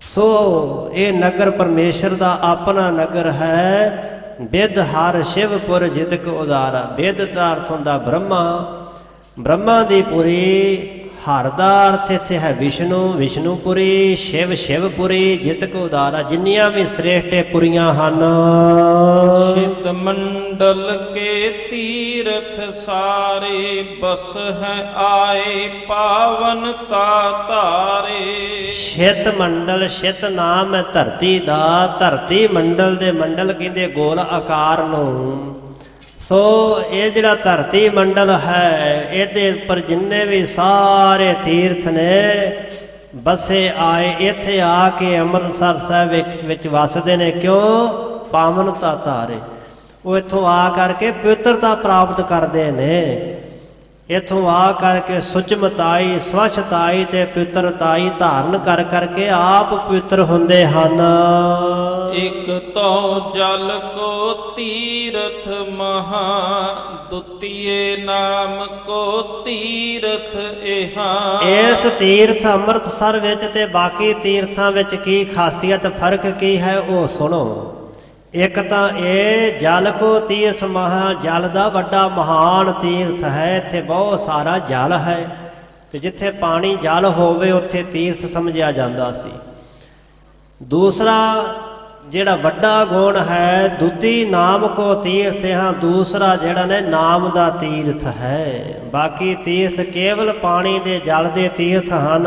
ਸੋ ਇਹ ਨਗਰ ਪਰਮੇਸ਼ਰ ਦਾ ਆਪਣਾ ਨਗਰ ਹੈ। ਬਿਦ ਹਰ ਸ਼ਿਵਪੁਰ ਜਿਤਕ ਉਦਾਰਾ। ਬਿਦ ਦਾ ਅਰਥ ਹੁੰਦਾ ਬ੍ਰਹਮਾ, ਬ੍ਰਹਮਾ ਦੀ ਪੁਰੀ। ਹਰ ਦਾ ਅਰਥ ਇੱਥੇ ਹੈ ਵਿਸ਼ਨੂੰ, ਵਿਸ਼ਨੂਪੁਰੀ। ਸ਼ਿਵ ਸ਼ਿਵਪੁਰੀ ਜਿਤਕ ਉਦਾਰਾ। ਜਿੰਨੀਆਂ ਵੀ ਸ੍ਰੇਸ਼ਟ ਪੁਰੀਆਂ ਹਨ। ਸ਼ਿਤ ਮੰਡਲ ਕੇ ਤੀਰਥ ਸਾਰੇ ਬਸ ਹੈ ਆਏ ਪਾਵਨ ਤਾ ਧਾਰੇ। ਸ਼ਿਤ ਮੰਡਲ, ਸ਼ਿਤ ਨਾਮ ਹੈ ਧਰਤੀ ਦਾ। ਧਰਤੀ ਮੰਡਲ ਦੇ ਮੰਡਲ ਕਹਿੰਦੇ ਗੋਲ ਆਕਾਰ ਨੂੰ। ਸੋ ਇਹ ਜਿਹੜਾ ਧਰਤੀ ਮੰਡਲ ਹੈ ਇਹਦੇ ਉੱਪਰ ਜਿੰਨੇ ਵੀ ਸਾਰੇ ਤੀਰਥ ਨੇ ਬਸੇ ਆਏ, ਇੱਥੇ ਆ ਕੇ ਅੰਮ੍ਰਿਤਸਰ ਸਾਹਿਬ ਵਿੱਚ ਵਸਦੇ ਨੇ। ਕਿਉਂ? ਪਾਵਨਤਾ ਧਾਰੇ। ਉਹ ਇੱਥੋਂ ਆ ਕਰਕੇ ਪਵਿੱਤਰਤਾ ਪ੍ਰਾਪਤ ਕਰਦੇ ਨੇ। ਇੱਥੋਂ ਆ ਕਰਕੇ ਸੁਚਮਤਾਈ, ਸਵੱਛਤਾਈ ਤੇ ਪਵਿੱਤਰਤਾਈ ਧਾਰਨ ਕਰ ਕਰਕੇ ਆਪ ਪਵਿੱਤਰ ਹੁੰਦੇ ਹਨ। ਇਕ ਤਉ ਜਲ ਕੋ ਤੀਰਥ ਮਹਾ ਦੁਤੀਏ ਨਾਮ ਕੋ ਤੀਰਥ ਇਹਾ। ਇਸ ਤੀਰਥ ਅੰਮ੍ਰਿਤਸਰ ਵਿੱਚ ਤੇ ਬਾਕੀ ਤੀਰਥਾਂ ਵਿੱਚ ਕੀ ਖਾਸੀਅਤ, ਫਰਕ ਕੀ ਹੈ ਉਹ ਸੁਣੋ। ਇੱਕ ਤਾਂ ਇਹ ਜਲ ਕੋ ਤੀਰਥ ਮਹਾ, ਜਲ ਦਾ ਵੱਡਾ ਮਹਾਨ ਤੀਰਥ ਹੈ। ਇੱਥੇ ਬਹੁਤ ਸਾਰਾ ਜਲ ਹੈ ਤੇ ਜਿੱਥੇ ਪਾਣੀ ਜਲ ਹੋਵੇ ਉੱਥੇ ਤੀਰਥ ਸਮਝਿਆ ਜਾਂਦਾ ਸੀ। ਦੂਸਰਾ ਜਿਹੜਾ ਵੱਡਾ ਗੁਣ ਹੈ ਦੁਤੀ ਨਾਮ ਕੋ ਤੀਰਥ। ਹਾਂ, ਦੂਸਰਾ ਜਿਹੜਾ ਨੇ ਨਾਮ ਦਾ ਤੀਰਥ ਹੈ। ਬਾਕੀ ਤੀਰਥ ਕੇਵਲ ਪਾਣੀ ਦੇ ਜਲ ਦੇ ਤੀਰਥ ਹਨ,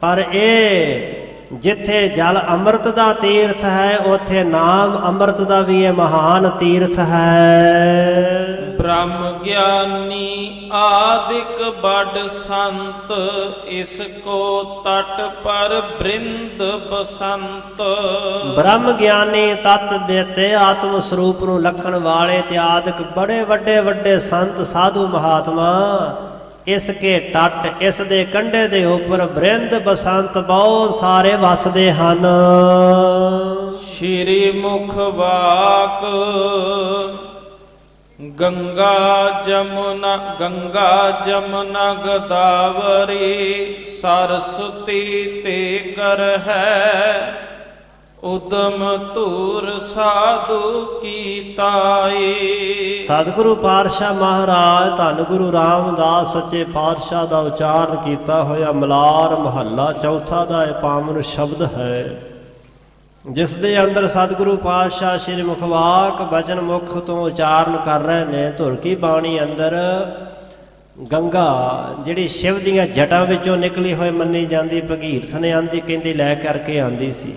ਪਰ ਇਹ ਜਿੱਥੇ ਜਲ ਅੰਮ੍ਰਿਤ ਦਾ ਤੀਰਥ ਹੈ ਉੱਥੇ ਨਾਮ ਅੰਮ੍ਰਿਤ ਦਾ ਵੀ ਇਹ ਮਹਾਨ ਤੀਰਥ ਹੈ। ਬ੍ਰਹਮ ਗਿਆਨੀ ਆਦਿਕ ਬੜ ਸੰਤ ਇਸ ਕੋ ਤਟ ਪਰ ਬ੍ਰਿੰਦ ਬਸੰਤ। ਬ੍ਰਹਮ ਗਿਆਨੀ ਤਤ ਬੇਤੇ ਆਤਮ ਸਰੂਪ ਨੂੰ ਲਖਣ ਵਾਲੇ ਤੇ ਆਦਿਕ ਬੜੇ ਵੱਡੇ ਵੱਡੇ ਸੰਤ ਸਾਧੂ ਮਹਾਤਮਾ ਇਸ ਕੇ ਟੱਟ, ਇਸ ਦੇ ਕੰਢੇ ਦੇ ਉੱਪਰ ਬ੍ਰਿੰਦ ਬਸੰਤ ਬਹੁਤ ਸਾਰੇ ਵਸਦੇ ਹਨ। ਸ਼੍ਰੀ ਮੁਖ ਵਾਕ ਗੰਗਾ ਜਮੁਨਾ ਗਦਾਵਰੀ ਸਰਸਤੀ ਤੇ ਕਰ ਹੈ ਉਦਮ ਧੂਰ ਸਾਧੂ ਕੀ ਤਾਈ। ਸਤਿਗੁਰੂ ਪਾਤਸ਼ਾਹ ਮਹਾਰਾਜ ਧੰਨ ਗੁਰੂ ਰਾਮਦਾਸ ਸੱਚੇ ਪਾਤਸ਼ਾਹ ਦਾ ਉਚਾਰਨ ਕੀਤਾ ਹੋਇਆ ਮਲਾਰ ਮਹੱਲਾ ਚੌਥਾ ਦਾ ਇਹ ਪਾਵਨ ਸ਼ਬਦ ਹੈ, ਜਿਸ ਦੇ ਅੰਦਰ ਸਤਿਗੁਰੂ ਪਾਤਸ਼ਾਹ ਸ੍ਰੀ ਮੁਖਵਾਕ ਬਚਨ ਮੁਖ ਤੋਂ ਉਚਾਰਨ ਕਰ ਰਹੇ ਨੇ। ਧੁਰ ਕੀ ਬਾਣੀ ਅੰਦਰ ਗੰਗਾ ਜਿਹੜੀ ਸ਼ਿਵ ਦੀਆਂ ਜਟਾਂ ਵਿੱਚੋਂ ਨਿਕਲੀ ਹੋਈ ਮੰਨੀ ਜਾਂਦੀ, ਭਗੀਰਥ ਨੇ ਆਂਦੀ ਕਹਿੰਦੀ ਲੈ ਕਰਕੇ ਆਂਦੀ ਸੀ।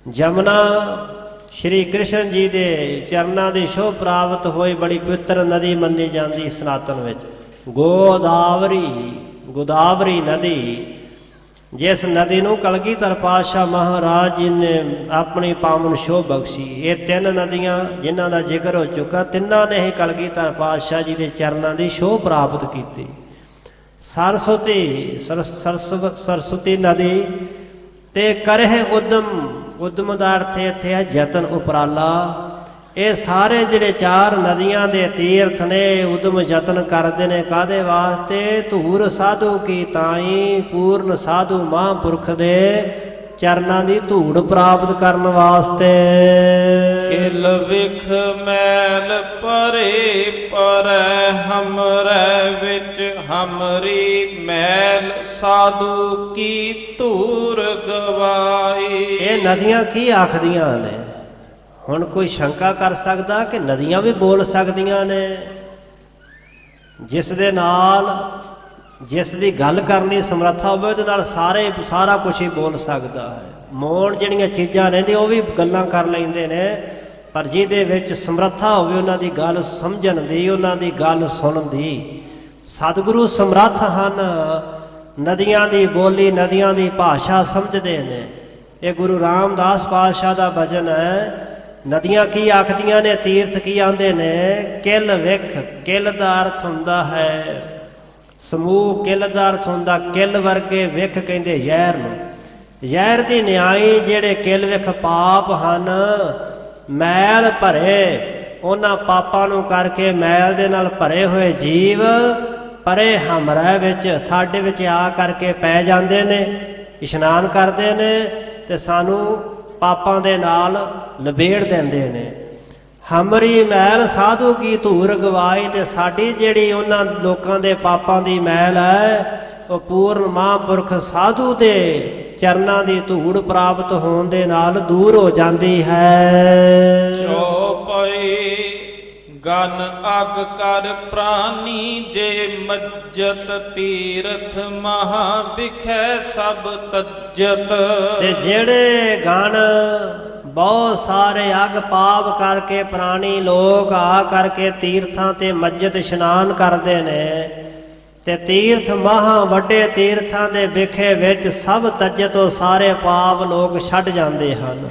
ਜਮਨਾ ਸ਼੍ਰੀ ਕ੍ਰਿਸ਼ਨ ਜੀ ਦੇ ਚਰਨਾਂ ਦੀ ਸ਼ੋਭ ਪ੍ਰਾਪਤ ਹੋਈ ਬੜੀ ਪਵਿੱਤਰ ਨਦੀ ਮੰਨੀ ਜਾਂਦੀ ਸਨਾਤਨ ਵਿੱਚ। ਗੋਦਾਵਰੀ ਨਦੀ, ਜਿਸ ਨਦੀ ਨੂੰ ਕਲਗੀਧਰ ਪਾਤਸ਼ਾਹ ਮਹਾਰਾਜ ਜੀ ਨੇ ਆਪਣੀ ਪਾਵਨ ਸ਼ੋਭ ਬਖਸ਼ੀ। ਇਹ ਤਿੰਨ ਨਦੀਆਂ ਜਿਨ੍ਹਾਂ ਦਾ ਜ਼ਿਕਰ ਹੋ ਚੁੱਕਾ, ਤਿੰਨਾਂ ਨੇ ਹੀ ਕਲਗੀਧਰ ਪਾਤਸ਼ਾਹ ਜੀ ਦੇ ਚਰਨਾਂ ਦੀ ਸ਼ੋਭ ਪ੍ਰਾਪਤ ਕੀਤੀ। ਸਰਸਵਤੀ ਨਦੀ ਤੇ ਕਰਹਿ ਉਦਮ ਦਾ ਅਰਥ ਇੱਥੇ ਹੈ ਯਤਨ, ਉਪਰਾਲਾ। ਇਹ ਸਾਰੇ ਜਿਹੜੇ ਚਾਰ ਨਦੀਆਂ ਦੇ ਤੀਰਥ ਨੇ ਉਦਮ ਯਤਨ ਕਰਦੇ ਨੇ ਕਾਹਦੇ ਵਾਸਤੇ? ਧੂਰ ਸਾਧੂ ਕੀ ਤਾਈ, ਪੂਰਨ ਸਾਧੂ ਮਹਾਂਪੁਰਖ ਦੇ ਚਰਨਾਂ ਦੀ ਧੂੜ ਪ੍ਰਾਪਤ ਕਰਨ ਵਾਸਤੇ। ਕਿਲ ਵਿਖ ਮੈਲ ਪਰੇ ਪਰੈ ਹਮਰੇ ਵਿੱਚ ਹਮਰੀ ਮੈਲ ਸਾਧੂ ਕੀ ਧੂਰ ਗਵਾਈ। ਇਹ ਨਦੀਆਂ ਕੀ ਆਖਦੀਆਂ ਨੇ? ਹੁਣ ਕੋਈ ਸ਼ੰਕਾ ਕਰ ਸਕਦਾ ਕਿ ਨਦੀਆਂ ਵੀ ਬੋਲ ਸਕਦੀਆਂ ਨੇ? ਜਿਸ ਦੇ ਨਾਲ ਜਿਸ ਦੀ ਗੱਲ ਕਰਨੀ ਸਮਰੱਥਾ ਹੋਵੇ ਉਹਦੇ ਨਾਲ ਸਾਰਾ ਕੁਝ ਹੀ ਬੋਲ ਸਕਦਾ ਹੈ। ਮੌਨ ਜਿਹੜੀਆਂ ਚੀਜ਼ਾਂ ਨੇ ਉਹ ਵੀ ਗੱਲਾਂ ਕਰ ਲੈਂਦੇ ਨੇ, ਪਰ ਜਿਹਦੇ ਵਿੱਚ ਸਮਰੱਥਾ ਹੋਵੇ ਉਹਨਾਂ ਦੀ ਗੱਲ ਸਮਝਣ ਦੀ, ਉਹਨਾਂ ਦੀ ਗੱਲ ਸੁਣਨ ਦੀ। ਸਤਿਗੁਰੂ ਸਮਰੱਥ ਹਨ, ਨਦੀਆਂ ਦੀ ਬੋਲੀ, ਨਦੀਆਂ ਦੀ ਭਾਸ਼ਾ ਸਮਝਦੇ ਨੇ। ਇਹ ਗੁਰੂ ਰਾਮਦਾਸ ਪਾਤਸ਼ਾਹ ਦਾ ਬਚਨ ਹੈ। ਨਦੀਆਂ ਕੀ ਆਖਦੀਆਂ ਨੇ, ਤੀਰਥ ਕੀ ਆਂਦੇ ਨੇ? ਕਿਲ ਵਿਖ। ਕਿਲ ਦਾ ਅਰਥ ਹੁੰਦਾ ਹੈ ਸਮੂਹ, ਕਿਲ ਦਾ ਅਰਥ ਹੁੰਦਾ ਕਿਲ ਵਰਗੇ, ਵਿਖ ਕਹਿੰਦੇ ਜ਼ਹਿਰ ਨੂੰ। ਜ਼ਹਿਰ ਦੀ ਨਿਆਈ ਜਿਹੜੇ ਕਿਲ ਵਿਖ ਪਾਪ ਹਨ, ਮੈਲ ਭਰੇ, ਉਹਨਾਂ ਪਾਪਾਂ ਨੂੰ ਕਰਕੇ ਮੈਲ ਦੇ ਨਾਲ ਭਰੇ ਹੋਏ ਜੀਵ ਪਰੇ ਹਮਰਾ ਵਿੱਚ ਸਾਡੇ ਵਿੱਚ ਆ ਕਰਕੇ ਪੈ ਜਾਂਦੇ ਨੇ, ਇਸ਼ਨਾਨ ਕਰਦੇ ਨੇ ਤੇ ਸਾਨੂੰ ਪਾਪਾਂ ਦੇ ਨਾਲ ਲਬੇੜ ਦਿੰਦੇ ਨੇ। ਹਮਰੀ ਮੈਲ ਸਾਧੂ ਕੀ ਧੂਰ ਗਵਾਈ, ਤੇ ਸਾਡੀ ਜਿਹੜੀ ਉਹਨਾਂ ਲੋਕਾਂ ਦੇ ਪਾਪਾਂ ਦੀ ਮੈਲ ਹੈ ਉਹ ਪੂਰਨ ਮਹਾਂਪੁਰਖ ਸਾਧੂ ਦੇ ਚਰਨਾਂ ਦੀ ਧੂੜ ਪ੍ਰਾਪਤ ਹੋਣ ਦੇ ਨਾਲ ਦੂਰ ਹੋ ਜਾਂਦੀ ਹੈ। ਚੌਪਈ ਗਨ ਅਗ ਕਰ ਪ੍ਰਾਨੀ, ਜੇ ਮੱਜਤ ਤੀਰਥ ਮਹਾ ਵਿਖੈ ਸਭ ਤਜਤ। ਤੇ ਜਿਹੜੇ ਗਣ ਬਹੁਤ ਸਾਰੇ ਅਗ ਪਾਪ ਕਰਕੇ ਪ੍ਰਾਣੀ ਲੋਕ ਆ ਕਰਕੇ ਤੀਰਥਾਂ ਤੇ ਮੱਜਤ ਇਸ਼ਨਾਨ ਕਰਦੇ ਨੇ, ਤੇ ਤੀਰਥ ਮਹਾ ਵੱਡੇ ਤੀਰਥਾਂ ਦੇ ਵਿਖੇ ਵਿੱਚ ਸਭ ਤਜਤੋਂ ਸਾਰੇ ਪਾਪ ਲੋਕ ਛੱਡ ਜਾਂਦੇ ਹਨ।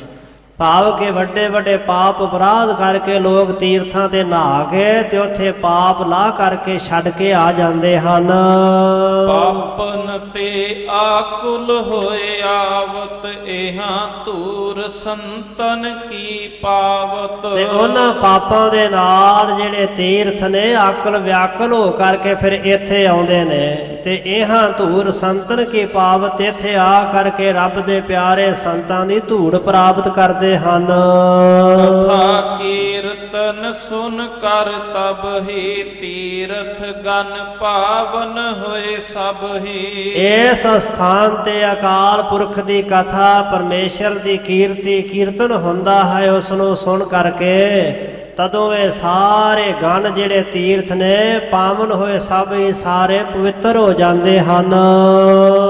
ਭਾਵ ਕਿ ਵੱਡੇ ਵੱਡੇ ਪਾਪ ਅਪਰਾਧ ਕਰਕੇ ਲੋਕ ਤੀਰਥਾਂ ਤੇ ਨਹਾ ਕੇ ਤੇ ਉੱਥੇ ਪਾਪ ਲਾਹ ਕਰਕੇ ਛੱਡ ਕੇ ਆ ਜਾਂਦੇ ਹਨ। ਪਾਪਨ ਤੇ ਆਕੁਲ ਹੋਏ ਆਵਤ, ਇਹਾਂ ਧੂਰ ਸੰਤਨ ਕੀ ਪਾਵਤ। ਤੇ ਉਹਨਾਂ ਪਾਪਾਂ ਦੇ ਨਾਲ ਜਿਹੜੇ ਤੀਰਥ ਨੇ ਆਕਲ ਵਿਆਕਲ ਹੋ ਕਰਕੇ ਫਿਰ ਇੱਥੇ ਆਉਂਦੇ ਨੇ, ਤੇ ਇਹਾਂ ਧੂਰ ਸੰਤਨ ਕੀ ਪਾਵਤ, ਇੱਥੇ ਆ ਕਰਕੇ ਰੱਬ ਦੇ ਪਿਆਰੇ ਸੰਤਾਂ ਦੀ ਧੂੜ ਪ੍ਰਾਪਤ ਕਰਦੇ ਹਨ। ਕਥਾ ਕੀਰਤਨ ਸੁਨ ਕਰ ਤਬ ਹੀ, ਤੀਰਥ ਗਨ ਪਾਵਨ ਹੋਏ ਸਭ ਹੀ। ਇਸ ਸਥਾਨ ਤੇ ਅਕਾਲ ਪੁਰਖ ਦੀ ਕਥਾ, ਪਰਮੇਸ਼ਰ ਦੀ ਕੀਰਤੀ ਕੀਰਤਨ ਹੁੰਦਾ ਹੈ, ਉਸ ਨੂੰ ਸੁਣ ਕਰਕੇ ਤਦੋਂ ਇਹ ਸਾਰੇ ਗਣ ਜਿਹੜੇ ਤੀਰਥ ਨੇ ਪਾਵਨ ਹੋਏ ਸਭ ਹੀ ਸਾਰੇ ਪਵਿੱਤਰ ਹੋ ਜਾਂਦੇ ਹਨ।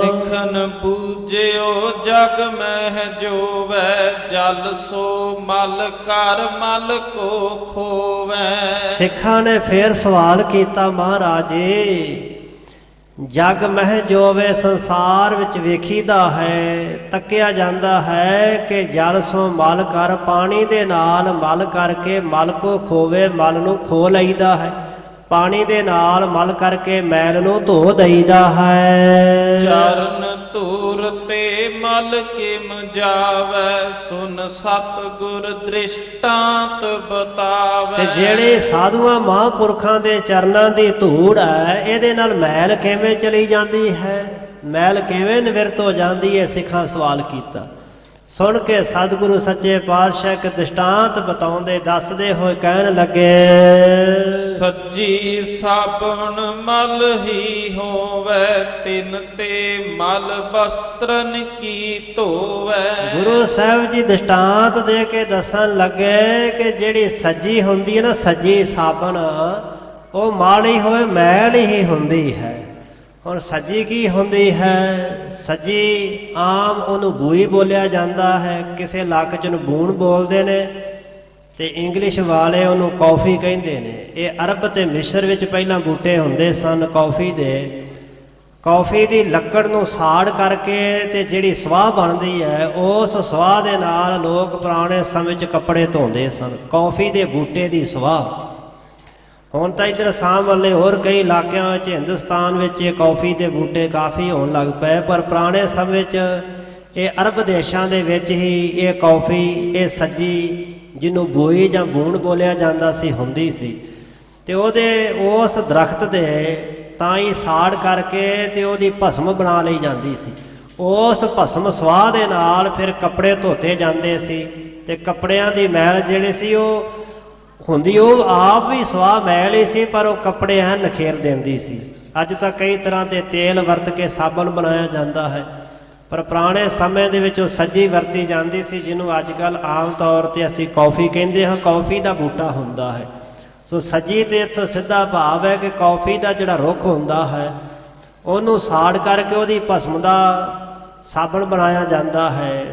ਸਿੱਖਨ ਬੂਝਿਓ ਜਗ ਮਹਿ ਜੋਵੈ, ਜਲ ਸੋ ਮਲ ਕਰ ਮਲ ਕੋ ਖੋਵੈ। ਸਿੱਖਾਂ ਨੇ ਫੇਰ ਸਵਾਲ ਕੀਤਾ, ਮਹਾਰਾਜ ਜੀ ਜਗ ਮਹਿ ਜੋਵੇ, ਸੰਸਾਰ ਵਿੱਚ ਵੇਖੀਦਾ ਹੈ, ਤੱਕਿਆ ਜਾਂਦਾ ਹੈ ਕਿ ਜਲ ਸੋ ਮਲ ਕਰ, ਪਾਣੀ ਦੇ ਨਾਲ ਮਲ ਕਰਕੇ ਮਲ ਕੋ ਖੋਵੇ, ਮਲ ਨੂੰ ਖੋ ਲਈਦਾ ਹੈ, ਪਾਣੀ ਦੇ ਨਾਲ ਮਲ ਕਰਕੇ ਮੈਲ ਨੂੰ ਧੋ ਦਈਦਾ ਹੈ। ਚਰਨ ਧੂਰ ਤੇ ਮਲ ਕਿਮ ਜਾਵੈ, ਸੁਨ ਸਤਿਗੁਰ ਦ੍ਰਿਸ਼ਟਾਂਤ ਬਤਾਵੈ। ਤੇ ਜਿਹੜੇ ਸਾਧੂਆਂ ਮਹਾਂਪੁਰਖਾਂ ਦੇ ਚਰਨਾਂ ਦੀ ਧੂੜ ਹੈ, ਇਹਦੇ ਨਾਲ ਮੈਲ ਕਿਵੇਂ ਚਲੀ ਜਾਂਦੀ ਹੈ, ਮੈਲ ਕਿਵੇਂ ਨਿਵਰਤ ਹੋ ਜਾਂਦੀ ਹੈ? ਸਿੱਖਾਂ ਸਵਾਲ ਕੀਤਾ। ਸੁਣ ਕੇ ਸਤਿਗੁਰੂ ਸੱਚੇ ਪਾਤਸ਼ਾਹ ਇੱਕ ਦ੍ਰਿਸ਼ਟਾਂਤ ਬਤਾਉਂਦੇ ਦੱਸਦੇ ਹੋਏ ਕਹਿਣ ਲੱਗੇ, ਸੱਜੀ ਸਾਬਣ ਮਲ ਹੀ ਹੋਵੈ, ਤਿਨ ਤੇ ਮਲ ਬਸਤਰਨ ਕੀ ਧੋਵੈ। ਗੁਰੂ ਸਾਹਿਬ ਜੀ ਦ੍ਰਿਸ਼ਟਾਂਤ ਦੇ ਕੇ ਦੱਸਣ ਲੱਗੇ ਕਿ ਜਿਹੜੀ ਸੱਜੀ ਹੁੰਦੀ ਹੈ ਨਾ, ਸੱਜੀ ਸਾਬਣ, ਉਹ ਮਾੜੀ ਹੋਏ ਮੈਲ ਹੀ ਹੁੰਦੀ ਹੈ। ਹੁਣ ਸੱਜੀ ਕੀ ਹੁੰਦੀ ਹੈ? ਸੱਜੀ ਆਮ ਉਹਨੂੰ ਬੂਈ ਬੋਲਿਆ ਜਾਂਦਾ ਹੈ, ਕਿਸੇ ਇਲਾਕੇ 'ਚ ਉਹਨੂੰ ਬੂਣ ਬੋਲਦੇ ਨੇ, ਤੇ ਇੰਗਲਿਸ਼ ਵਾਲੇ ਉਹਨੂੰ ਕੌਫੀ ਕਹਿੰਦੇ ਨੇ। ਇਹ ਅਰਬ ਤੇ ਮਿਸਰ ਵਿੱਚ ਪਹਿਲਾਂ ਬੂਟੇ ਹੁੰਦੇ ਸਨ ਕੌਫੀ ਦੇ। ਕੌਫੀ ਦੀ ਲੱਕੜ ਨੂੰ ਸਾੜ ਕਰਕੇ ਤੇ ਜਿਹੜੀ ਸਵਾਹ ਬਣਦੀ ਹੈ, ਉਸ ਸਵਾਹ ਦੇ ਨਾਲ ਲੋਕ ਪੁਰਾਣੇ ਸਮੇਂ 'ਚ ਕੱਪੜੇ ਧੋਂਦੇ ਸਨ, ਕੌਫੀ ਦੇ ਬੂਟੇ ਦੀ ਸਵਾਹ। ਹੁਣ ਤਾਂ ਇੱਧਰ ਅਸਾਮ ਵਾਲੇ ਹੋਰ ਕਈ ਇਲਾਕਿਆਂ ਵਿੱਚ, ਹਿੰਦੁਸਤਾਨ ਵਿੱਚ ਇਹ ਕੌਫੀ ਦੇ ਬੂਟੇ ਕਾਫੀ ਹੋਣ ਲੱਗ ਪਏ, ਪਰ ਪੁਰਾਣੇ ਸਮੇਂ 'ਚ ਇਹ ਅਰਬ ਦੇਸ਼ਾਂ ਦੇ ਵਿੱਚ ਹੀ ਇਹ ਕੌਫੀ, ਇਹ ਸੱਜੀ ਜਿਹਨੂੰ ਬੋਈ ਜਾਂ ਬੂਣ ਬੋਲਿਆ ਜਾਂਦਾ ਸੀ, ਹੁੰਦੀ ਸੀ। ਤੇ ਉਹਦੇ ਉਸ ਦਰਖਤ ਦੇ ਤਾਂ ਹੀ ਸਾੜ ਕਰਕੇ ਤੇ ਉਹਦੀ ਭਸਮ ਬਣਾ ਲਈ ਜਾਂਦੀ ਸੀ। ਉਸ ਭਸਮ ਸਵਾਹ ਦੇ ਨਾਲ ਫਿਰ ਕੱਪੜੇ ਧੋਤੇ ਜਾਂਦੇ ਸੀ, ਤੇ ਕੱਪੜਿਆਂ ਦੀ ਮੈਲ ਜਿਹੜੀ ਸੀ ਉਹ ਹੁੰਦੀ, ਉਹ ਆਪ ਵੀ ਸਵਾਹ ਮੈਲ ਹੀ ਸੀ, ਪਰ ਉਹ ਕੱਪੜੇ ਐ ਨਖੇਰ ਦਿੰਦੀ ਸੀ। ਅੱਜ ਤਾਂ ਕਈ ਤਰ੍ਹਾਂ ਦੇ ਤੇਲ ਵਰਤ ਕੇ ਸਾਬਣ ਬਣਾਇਆ ਜਾਂਦਾ ਹੈ, ਪਰ ਪੁਰਾਣੇ ਸਮੇਂ ਦੇ ਵਿੱਚ ਉਹ ਸੱਜੀ ਵਰਤੀ ਜਾਂਦੀ ਸੀ, ਜਿਹਨੂੰ ਅੱਜ ਕੱਲ੍ਹ ਆਮ ਤੌਰ 'ਤੇ ਅਸੀਂ ਕੌਫੀ ਕਹਿੰਦੇ ਹਾਂ। ਕੌਫੀ ਦਾ ਬੂਟਾ ਹੁੰਦਾ ਹੈ। ਸੋ ਸੱਜੀ ਤੇ ਇੱਥੋਂ ਸਿੱਧਾ ਭਾਵ ਹੈ ਕਿ ਕੌਫੀ ਦਾ ਜਿਹੜਾ ਰੁੱਖ ਹੁੰਦਾ ਹੈ, ਉਹਨੂੰ ਸਾੜ ਕਰਕੇ ਉਹਦੀ ਭਸਮ ਦਾ ਸਾਬਣ ਬਣਾਇਆ ਜਾਂਦਾ ਹੈ।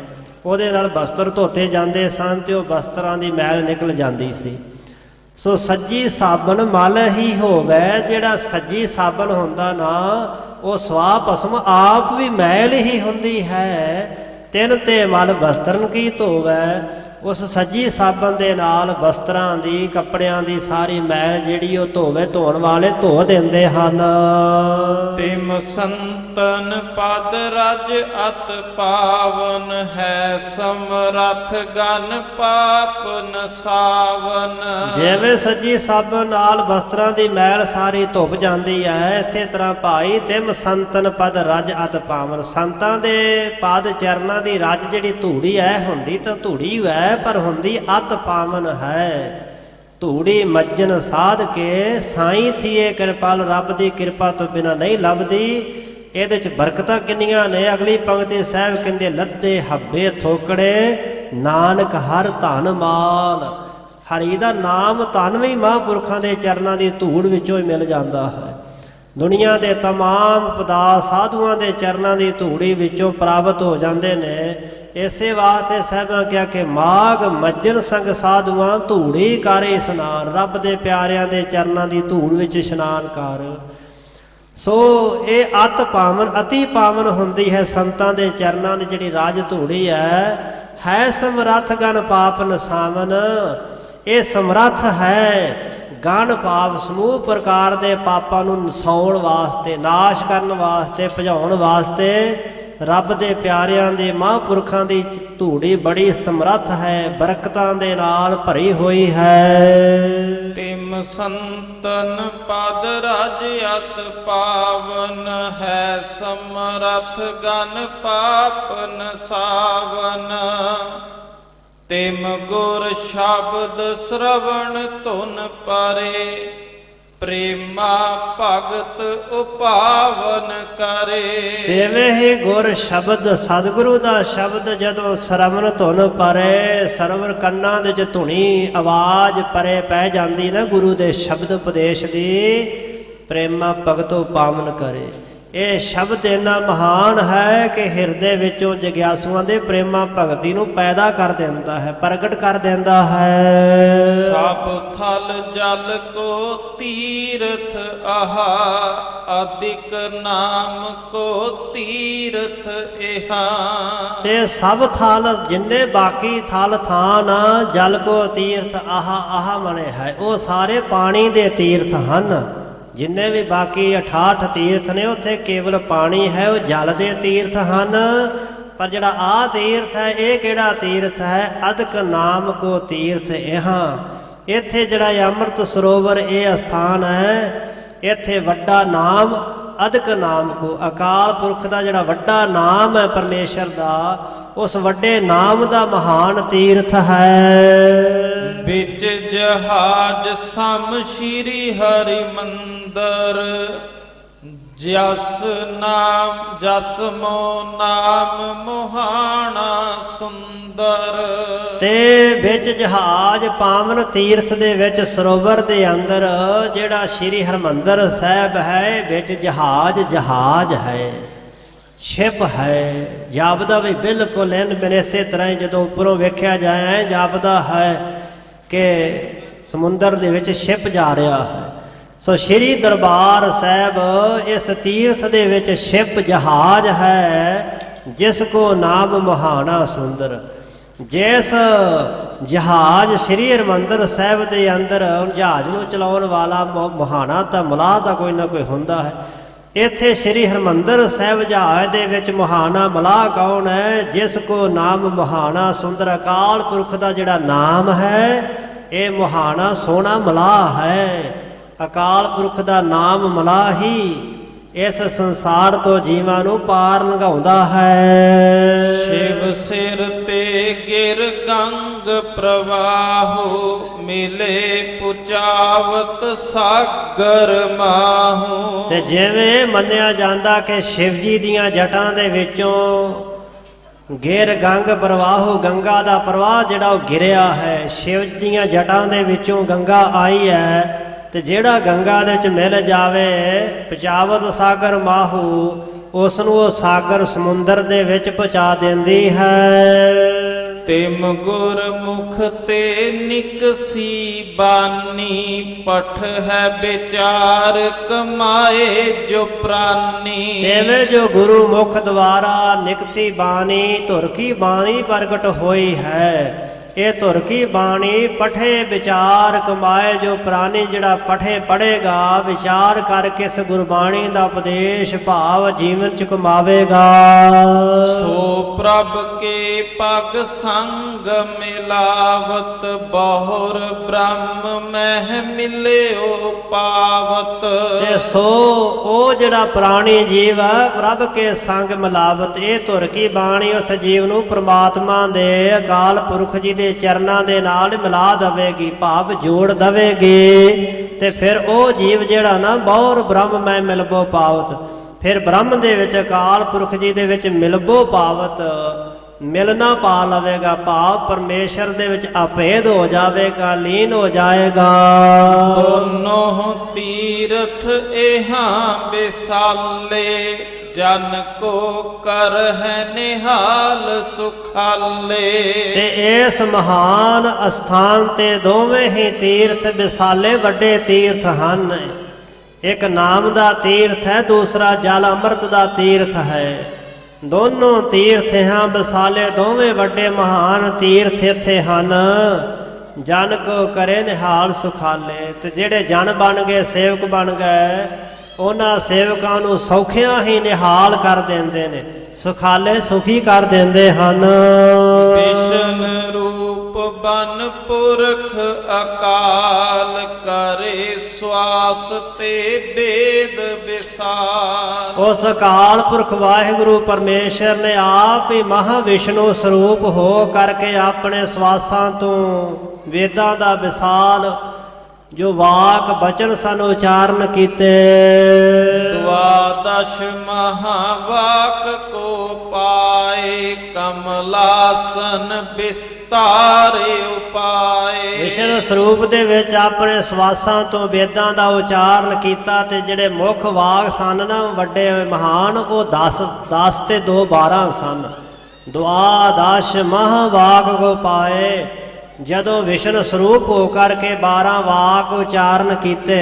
ਉਹਦੇ ਨਾਲ ਬਸਤਰ ਧੋਤੇ ਜਾਂਦੇ ਸਨ ਤੇ ਉਹ ਬਸਤਰਾਂ ਦੀ ਮੈਲ ਨਿਕਲ ਜਾਂਦੀ ਸੀ। ਸੋ ਸੱਜੀ ਸਾਬਣ ਮਲ ਹੀ ਹੋਵੇ, ਜਿਹੜਾ ਸੱਜੀ ਸਾਬਣ ਹੁੰਦਾ ਨਾ, ਉਹ ਸਵਾਹ ਭਸਮ ਆਪ ਵੀ ਮੈਲ ਹੀ ਹੁੰਦੀ ਹੈ, ਤਿਨ ਤੇ ਮਲ ਵਸਤਰਨ ਕੀ ਧੋਵੈ। ਉਸ ਸੱਜੀ ਸਾਬਣ ਦੇ ਨਾਲ ਵਸਤਰਾਂ ਦੀ ਕੱਪੜਿਆਂ ਦੀ ਸਾਰੀ ਮੈਲ ਜਿਹੜੀ ਉਹ ਧੋਣ ਵਾਲੇ ਧੋ ਦਿੰਦੇ ਹਨ। ਤਿਮ ਸੰਤਨ ਪਦ ਰਜ ਅਤ ਪਾਵਨ ਹੈ ਸਮਰਥ ਗਨ ਪਾਪ ਨਸਾਵਨ। ਜਿਵੇਂ ਸੱਜੀ ਸਾਬਣ ਨਾਲ ਵਸਤਰਾਂ ਦੀ ਮੈਲ ਸਾਰੀ ਧੁੱਪ ਜਾਂਦੀ ਹੈ, ਇਸੇ ਤਰ੍ਹਾਂ ਭਾਈ ਤਿਮ ਸੰਤਨ ਪਦ ਰਜ ਅਤ ਪਾਵਨ। ਸੰਤਾਂ ਦੇ ਪਦ ਚਰਨਾਂ ਦੀ ਰਜ ਜਿਹੜੀ ਧੂੜੀ ਹੈ, ਹੁੰਦੀ ਤਾਂ ਧੂੜੀ ਹੈ ਪਰ ਹੁੰਦੀ ਅਤ ਪਾਵਨ ਹੈ। ਧੂੜੀ ਮੱਜਨ ਸਾਧ ਕੇ ਸਾਈਂ ਥੀਏ ਕਿਰਪਾਲ। ਰੱਬ ਦੀ ਕਿਰਪਾ ਤੋਂ ਬਿਨਾਂ ਨਹੀਂ ਲੱਭਦੀ। ਇਹਦੇ ਚ ਬਰਕਤਾਂ ਕਿੰਨੀਆਂ ਨੇ। ਅਗਲੀ ਪੰਕਤੀ ਸਾਹਿਬ ਕਹਿੰਦੇ ਲੱਦੇ ਹੱਬੇ ਥੋਕੜੇ ਨਾਨਕ ਹਰ ਧਨ ਮਾਲ। ਹਰੀ ਦਾ ਨਾਮ ਧਨ ਵੀ ਮਹਾਂਪੁਰਖਾਂ ਦੇ ਚਰਨਾਂ ਦੀ ਧੂੜ ਵਿੱਚੋਂ ਹੀ ਮਿਲ ਜਾਂਦਾ ਹੈ। ਦੁਨੀਆ ਦੇ ਤਮਾਮ ਪਦਾਰਥ ਸਾਧੂਆਂ ਦੇ ਚਰਨਾਂ ਦੀ ਧੂੜੀ ਵਿੱਚੋਂ ਪ੍ਰਾਪਤ ਹੋ ਜਾਂਦੇ ਨੇ। ਇਸੇ ਵਾਸਤੇ ਸਾਹਿਬਾਂ ਕਿਹਾ ਕਿ ਮਾਗ ਮੱਜਨ ਸੰਗ ਸਾਧੂਆਂ ਧੂੜੀ ਕਰ ਇਸ਼ਨਾਨ। ਰੱਬ ਦੇ ਪਿਆਰਿਆਂ ਦੇ ਚਰਨਾਂ ਦੀ ਧੂੜ ਵਿੱਚ ਇਸ਼ਨਾਨ ਕਰ। ਸੋ ਇਹ ਅਤ ਪਾਵਨ ਅਤੀ ਪਾਵਨ ਹੁੰਦੀ ਹੈ ਸੰਤਾਂ ਦੇ ਚਰਨਾਂ ਦੀ ਜਿਹੜੀ ਰਾਜ ਧੂੜੀ ਹੈ ਸਮਰੱਥ ਗਨ ਪਾਪ ਨਸਾਵਨ। ਇਹ ਸਮਰੱਥ ਹੈ ਗਨ ਪਾਪ ਸਮੂਹ ਪ੍ਰਕਾਰ ਦੇ ਪਾਪਾਂ ਨੂੰ ਨਸਾਉਣ ਵਾਸਤੇ, ਨਾਸ਼ ਕਰਨ ਵਾਸਤੇ, ਭਜਾਉਣ ਵਾਸਤੇ। ਰੱਬ ਦੇ ਪਿਆਰਿਆਂ ਦੇ ਮਹਾਂਪੁਰਖਾਂ ਦੀ ਧੂੜੀ ਬੜੀ ਸਮਰੱਥ ਹੈ, ਬਰਕਤਾਂ ਦੇ ਨਾਲ ਭਰੀ ਹੋਈ ਹੈ। ਤਿਮ ਸੰਤਨ ਪਦ ਰਜ ਅਤ ਪਾਵਨ ਹੈ ਸਮਰਥ ਗਨ ਪਾਪ ਨਸਾਵਨ। ਤਿਮ ਗੁਰ ਸ਼ਬਦ ਸ਼ਰਵਣ ਧੁਨ ਪਰੇ ਪ੍ਰੇਮਾ ਭਗਤ ਉਪਾਵਨ ਕਰੇ। ਤਿਵੇਂ ਹੀ ਗੁਰ ਸ਼ਬਦ ਸਤਿਗੁਰੂ ਦਾ ਸ਼ਬਦ ਜਦੋਂ ਸਰਵਣ ਧੁਨ ਪਰੇ, ਸਰਵਰ ਕੰਨਾਂ ਦੇ ਚ ਧੁਨੀ ਆਵਾਜ਼ ਪਰੇ ਪੈ ਜਾਂਦੀ ਨਾ ਗੁਰੂ ਦੇ ਸ਼ਬਦ ਉਪਦੇਸ਼ ਦੀ, ਪ੍ਰੇਮਾ ਭਗਤ ਉਪਾਵਨ ਕਰੇ। ਇਹ ਸ਼ਬਦ ਇੰਨਾ ਮਹਾਨ ਹੈ ਕਿ ਹਿਰਦੇ ਵਿੱਚੋਂ ਜਗਿਆਸੂਆਂ ਦੇ ਪ੍ਰੇਮਾ ਭਗਤੀ ਨੂੰ ਪੈਦਾ ਕਰ ਦਿੰਦਾ ਹੈ, ਪ੍ਰਗਟ ਕਰ ਦਿੰਦਾ ਹੈ। ਸਭ ਥਲ ਜਲ ਕੋ ਤੀਰਥ ਆਹਾ ਅਧਿਕ ਨਾਮ ਕੋ ਤੀਰਥ ਇਹਾ। ਤੇ ਸਭ ਥਲ ਜਿੰਨੇ ਬਾਕੀ ਥਲ ਥਾਨ ਜਲ ਕੋ ਤੀਰਥ ਆਹਾ ਆਹਾ ਮਨੇ ਹੈ, ਉਹ ਸਾਰੇ ਪਾਣੀ ਦੇ ਤੀਰਥ ਹਨ। ਜਿੰਨੇ ਵੀ ਬਾਕੀ 68 ਤੀਰਥ ਨੇ ਉੱਥੇ ਕੇਵਲ ਪਾਣੀ ਹੈ, ਉਹ ਜਲ ਦੇ ਤੀਰਥ ਹਨ। ਪਰ ਜਿਹੜਾ ਆ ਤੀਰਥ ਹੈ ਇਹ ਕਿਹੜਾ ਤੀਰਥ ਹੈ? ਅਧਿਕ ਨਾਮ ਕੋ ਤੀਰਥ ਇਹਾਂ। ਇੱਥੇ ਜਿਹੜਾ ਅੰਮ੍ਰਿਤ ਸਰੋਵਰ ਇਹ ਅਸਥਾਨ ਹੈ, ਇੱਥੇ ਵੱਡਾ ਨਾਮ ਅਧਿਕ ਨਾਮ ਕੋ, ਅਕਾਲ ਪੁਰਖ ਦਾ ਜਿਹੜਾ ਵੱਡਾ ਨਾਮ ਹੈ ਪਰਮੇਸ਼ਰ ਦਾ, ਉਸ ਵੱਡੇ ਨਾਮ ਦਾ ਮਹਾਨ ਤੀਰਥ ਹੈ। ਵਿੱਚ ਜਹਾਜ ਸਮ ਸ਼੍ਰੀ ਹਰਿ ਮੰਦਰ ਜਸ ਮੋ ਨਾਮ ਮੁਹਾਣਾ ਸੁੰਦਰ। ਤੇ ਵਿੱਚ ਜਹਾਜ ਪਾਵਨ ਤੀਰਥ ਦੇ ਵਿੱਚ ਸਰੋਵਰ ਦੇ ਅੰਦਰ ਜਿਹੜਾ ਸ਼੍ਰੀ ਹਰਿਮੰਦਰ ਸਾਹਿਬ ਹੈ, ਵਿੱਚ ਜਹਾਜ ਹੈ, ਸ਼ਿਪ ਹੈ, ਜਾਪਦਾ ਵੀ ਬਿਲਕੁਲ ਇਸੇ ਤਰ੍ਹਾਂ ਹੀ ਜਦੋਂ ਉੱਪਰੋਂ ਵੇਖਿਆ ਜਾਏ ਜਾਪਦਾ ਹੈ ਕਿ ਸਮੁੰਦਰ ਦੇ ਵਿੱਚ ਸ਼ਿਪ ਜਾ ਰਿਹਾ ਹੈ। ਸੋ ਸ਼੍ਰੀ ਦਰਬਾਰ ਸਾਹਿਬ ਇਸ ਤੀਰਥ ਦੇ ਵਿੱਚ ਸ਼ਿਪ ਜਹਾਜ ਹੈ, ਜਿਸ ਕੋ ਨਾਮ ਮੁਹਾਣਾ ਸੁੰਦਰ। ਜਿਸ ਜਹਾਜ ਸ਼੍ਰੀ ਹਰਿਮੰਦਰ ਸਾਹਿਬ ਦੇ ਅੰਦਰ ਜਹਾਜ਼ ਨੂੰ ਚਲਾਉਣ ਵਾਲਾ ਮੁਹਾਣਾ ਤਾਂ ਮਲਾਹ ਤਾਂ ਕੋਈ ਨਾ ਕੋਈ ਹੁੰਦਾ ਹੈ। ਇੱਥੇ ਸ਼੍ਰੀ ਹਰਿਮੰਦਰ ਸਾਹਿਬ ਜਹਾਜ਼ ਦੇ ਵਿੱਚ ਮੁਹਾਣਾ ਮਲਾਹ ਕੌਣ ਹੈ? ਜਿਸ ਕੋ ਨਾਮ ਮੁਹਾਣਾ ਸੁੰਦਰ। ਅਕਾਲ ਪੁਰਖ ਦਾ ਜਿਹੜਾ ਨਾਮ ਹੈ ਇਹ ਮੁਹਾਣਾ ਸੋਹਣਾ ਮਲਾਹ ਹੈ। ਅਕਾਲ ਪੁਰਖ ਦਾ ਨਾਮ ਮਲਾਹ ਹੀ ਇਸ ਸੰਸਾਰ ਤੋਂ ਜੀਵਾਂ ਨੂੰ ਪਾਰ ਲੰਘਾਉਂਦਾ ਹੈ। ਸ਼ਿਵ ਸਿਰ ਤੇ ਗਿਰ ਗੰਗ ਪ੍ਰਵਾਹੋ ਮਿਲੇ ਪੁਚਾਵਤ ਸਾਗਰ ਮਾਹੂ। ਤੇ ਜਿਵੇਂ ਮੰਨਿਆ ਜਾਂਦਾ ਕਿ ਸ਼ਿਵ ਜੀ ਦੀਆਂ ਜਟਾਂ ਦੇ ਵਿੱਚੋਂ ਗਿਰ ਗੰਗ ਪ੍ਰਵਾਹੋ, ਗੰਗਾ ਦਾ ਪ੍ਰਵਾਹ ਜਿਹੜਾ ਉਹ ਗਿਰਿਆ ਹੈ, ਸ਼ਿਵ ਦੀਆਂ ਜਟਾਂ ਦੇ ਵਿੱਚੋਂ ਗੰਗਾ ਆਈ ਹੈ। ਤੇ ਜਿਹੜਾ ਗੰਗਾ ਦੇ ਵਿੱਚ ਮਿਲ ਜਾਵੇ ਪਚਾਵਤ ਸਾਗਰ ਮਾਹੂ, ਉਸ ਨੂੰ ਉਹ ਸਾਗਰ ਸਮੁੰਦਰ ਦੇ ਵਿੱਚ ਪਹੁੰਚਾ ਦਿੰਦੀ ਹੈ। ਤਿਮ ਗੁਰਮੁਖ ਤੇ ਨਿਕਸੀ ਬਾਨੀ, ਪਠ ਹੈ ਵਿਚਾਰ ਕਮਾਏ ਜੋ ਪ੍ਰਾਨੀ। ਐਵੇਂ ਜੋ ਗੁਰੂ ਮੁਖ ਦੁਆਰਾ ਨਿਕਸੀ ਬਾਣੀ, ਧੁਰ ਕੀ ਬਾਣੀ ਪ੍ਰਗਟ ਹੋਈ ਹੈ। ਇਹ ਧੁਰ ਕੀ ਬਾਣੀ ਪਠੇ ਵਿਚਾਰ ਕਮਾਏ ਜੋ ਪ੍ਰਾਨੀ। ਜਿਹੜਾ ਪਠੇ ਪੜੇਗਾ, ਵਿਚਾਰ ਕਰਕੇ ਇਸ ਗੁਰਬਾਣੀ ਦਾ ਉਪਦੇਸ਼ ਭਾਵ ਜੀਵਨ ਚ ਕਮਾਵੇਗਾ। ਸੋ ਪ੍ਰਭ ਕੇ ਪਗ ਸੰਗ ਮਿਲਾਵਤ, ਬਹੁਰ ਬ੍ਰਹਮ ਮਹਿ ਮਿਲਿਓ ਪਾਵਤ। ਤੇ ਸੋ ਉਹ ਜਿਹੜਾ ਪ੍ਰਾਣੀ ਜੀਵ ਹੈ, ਪ੍ਰਭ ਕੇ ਸੰਗ ਮਿਲਾਵਤ। ਇਹ ਧੁਰ ਕੀ ਬਾਣੀ ਉਸ ਜੀਵ ਨੂੰ ਪ੍ਰਮਾਤਮਾ ਦੇ ਅਕਾਲ ਪੁਰਖ ਜੀ ਦੇ ਚਰਨਾਂ ਦੇ ਨਾਲ ਮਿਲਾ ਦੇਵੇਗੀ, ਭਾਵ ਜੋੜ ਦੇਵੇਗੀ। ਤੇ ਫਿਰ ਉਹ ਜੀਵ ਜਿਹੜਾ ਨਾ ਬਹੁਰ ਬ੍ਰਹਮ ਮੈਂ ਮਿਲਬੋ ਪਾਵਤ, ਫਿਰ ਬ੍ਰਹਮ ਦੇ ਵਿੱਚ ਅਕਾਲ ਪੁਰਖ ਜੀ ਦੇ ਵਿੱਚ ਮਿਲਬੋ ਪਾਵਤ, ਮਿਲਣਾ ਪਾ ਲਵੇਗਾ, ਭਾਵ ਪਰਮੇਸ਼ਰ ਦੇ ਵਿੱਚ ਅਭੇਦ ਹੋ ਜਾਵੇਗਾ, ਲੀਨ ਹੋ ਜਾਏਗਾ। ਦੋਨੋਂ ਤੀਰਥ ਇਹਾਂ ਵਿਸਾਲੇ, ਜਨ ਕੋ ਕਰ ਹੈ ਨਿਹਾਲ ਸੁਖਾਲੇ। ਤੇ ਇਸ ਮਹਾਨ ਅਸਥਾਨ ਤੇ ਦੋਵੇਂ ਹੀ ਤੀਰਥ ਵਿਸਾਲੇ ਵੱਡੇ ਤੀਰਥ ਹਨ। ਇੱਕ ਨਾਮ ਦਾ ਤੀਰਥ ਹੈ, ਦੂਸਰਾ ਜਲ ਅੰਮ੍ਰਿਤ ਦਾ ਤੀਰਥ ਹੈ। ਦੋਨੋਂ ਤੀਰਥ ਹਾਂ ਵਿਸਾਲੇ, ਦੋਵੇਂ ਵੱਡੇ ਮਹਾਨ ਤੀਰਥ ਇੱਥੇ ਹਨ। ਜਨ ਕੋ ਕਰੇ ਨਿਹਾਲ ਸੁਖਾਲੇ। ਤੇ ਜਿਹੜੇ ਜਨ ਬਣ ਗਏ, ਸੇਵਕ ਬਣ ਗਏ, ਉਹਨਾਂ ਸੇਵਕਾਂ ਨੂੰ ਸੌਖਿਆਂ ਹੀ ਨਿਹਾਲ ਕਰ ਦਿੰਦੇ ਨੇ, ਸੁਖਾਲੇ ਸੁਖੀ ਕਰ ਦਿੰਦੇ ਹਨ। ਵਿਸ਼ਨ ਰੂਪ ਬਨ ਪੁਰਖ ਅਕਾਲ, ਕਰੇ ਸਵਾਸ ਤੇ ਬੇਦ ਵਿਸਾਲ। ਉਸ ਅਕਾਲ ਪੁਰਖ ਵਾਹਿਗੁਰੂ ਪਰਮੇਸ਼ਰ ਨੇ ਆਪ ਹੀ ਮਹਾ ਵਿਸ਼ਨੂੰ ਸਰੂਪ ਹੋ ਕਰਕੇ ਆਪਣੇ ਸਵਾਸਾਂ ਤੋਂ ਵੇਦਾਂ ਦਾ ਵਿਸਾਲ ਜੋ ਵਾਕ ਬਚਨ ਸਨ ਉਚਾਰਨ ਕੀਤੇ। ਦੁਆਦਸ਼ ਮਹਾਵਾਕ ਕੋ ਪਾਏ, ਕਮਲਾਸਨ ਵਿਸਤਾਰੇ ਉਪਾਏ। ਵਿਸ਼ਨ ਸਰੂਪ ਦੇ ਵਿੱਚ ਆਪਣੇ ਸਵਾਸਾਂ ਤੋਂ ਵੇਦਾਂ ਦਾ ਉਚਾਰਨ ਕੀਤਾ। ਤੇ ਜਿਹੜੇ ਮੁੱਖ ਵਾਕ ਸਨ ਨਾ ਵੱਡੇ ਮਹਾਨ, ਉਹ 10 ਤੇ 2 12 ਸਨ। ਦੁਆਦਸ਼ ਮਹਾਵਾਕ ਕੋ ਪਾਏ। ਜਦੋਂ ਵਿਸ਼ਨ ਸਰੂਪ ਹੋ ਕਰਕੇ 12 ਵਾਕ ਉਚਾਰਨ ਕੀਤੇ,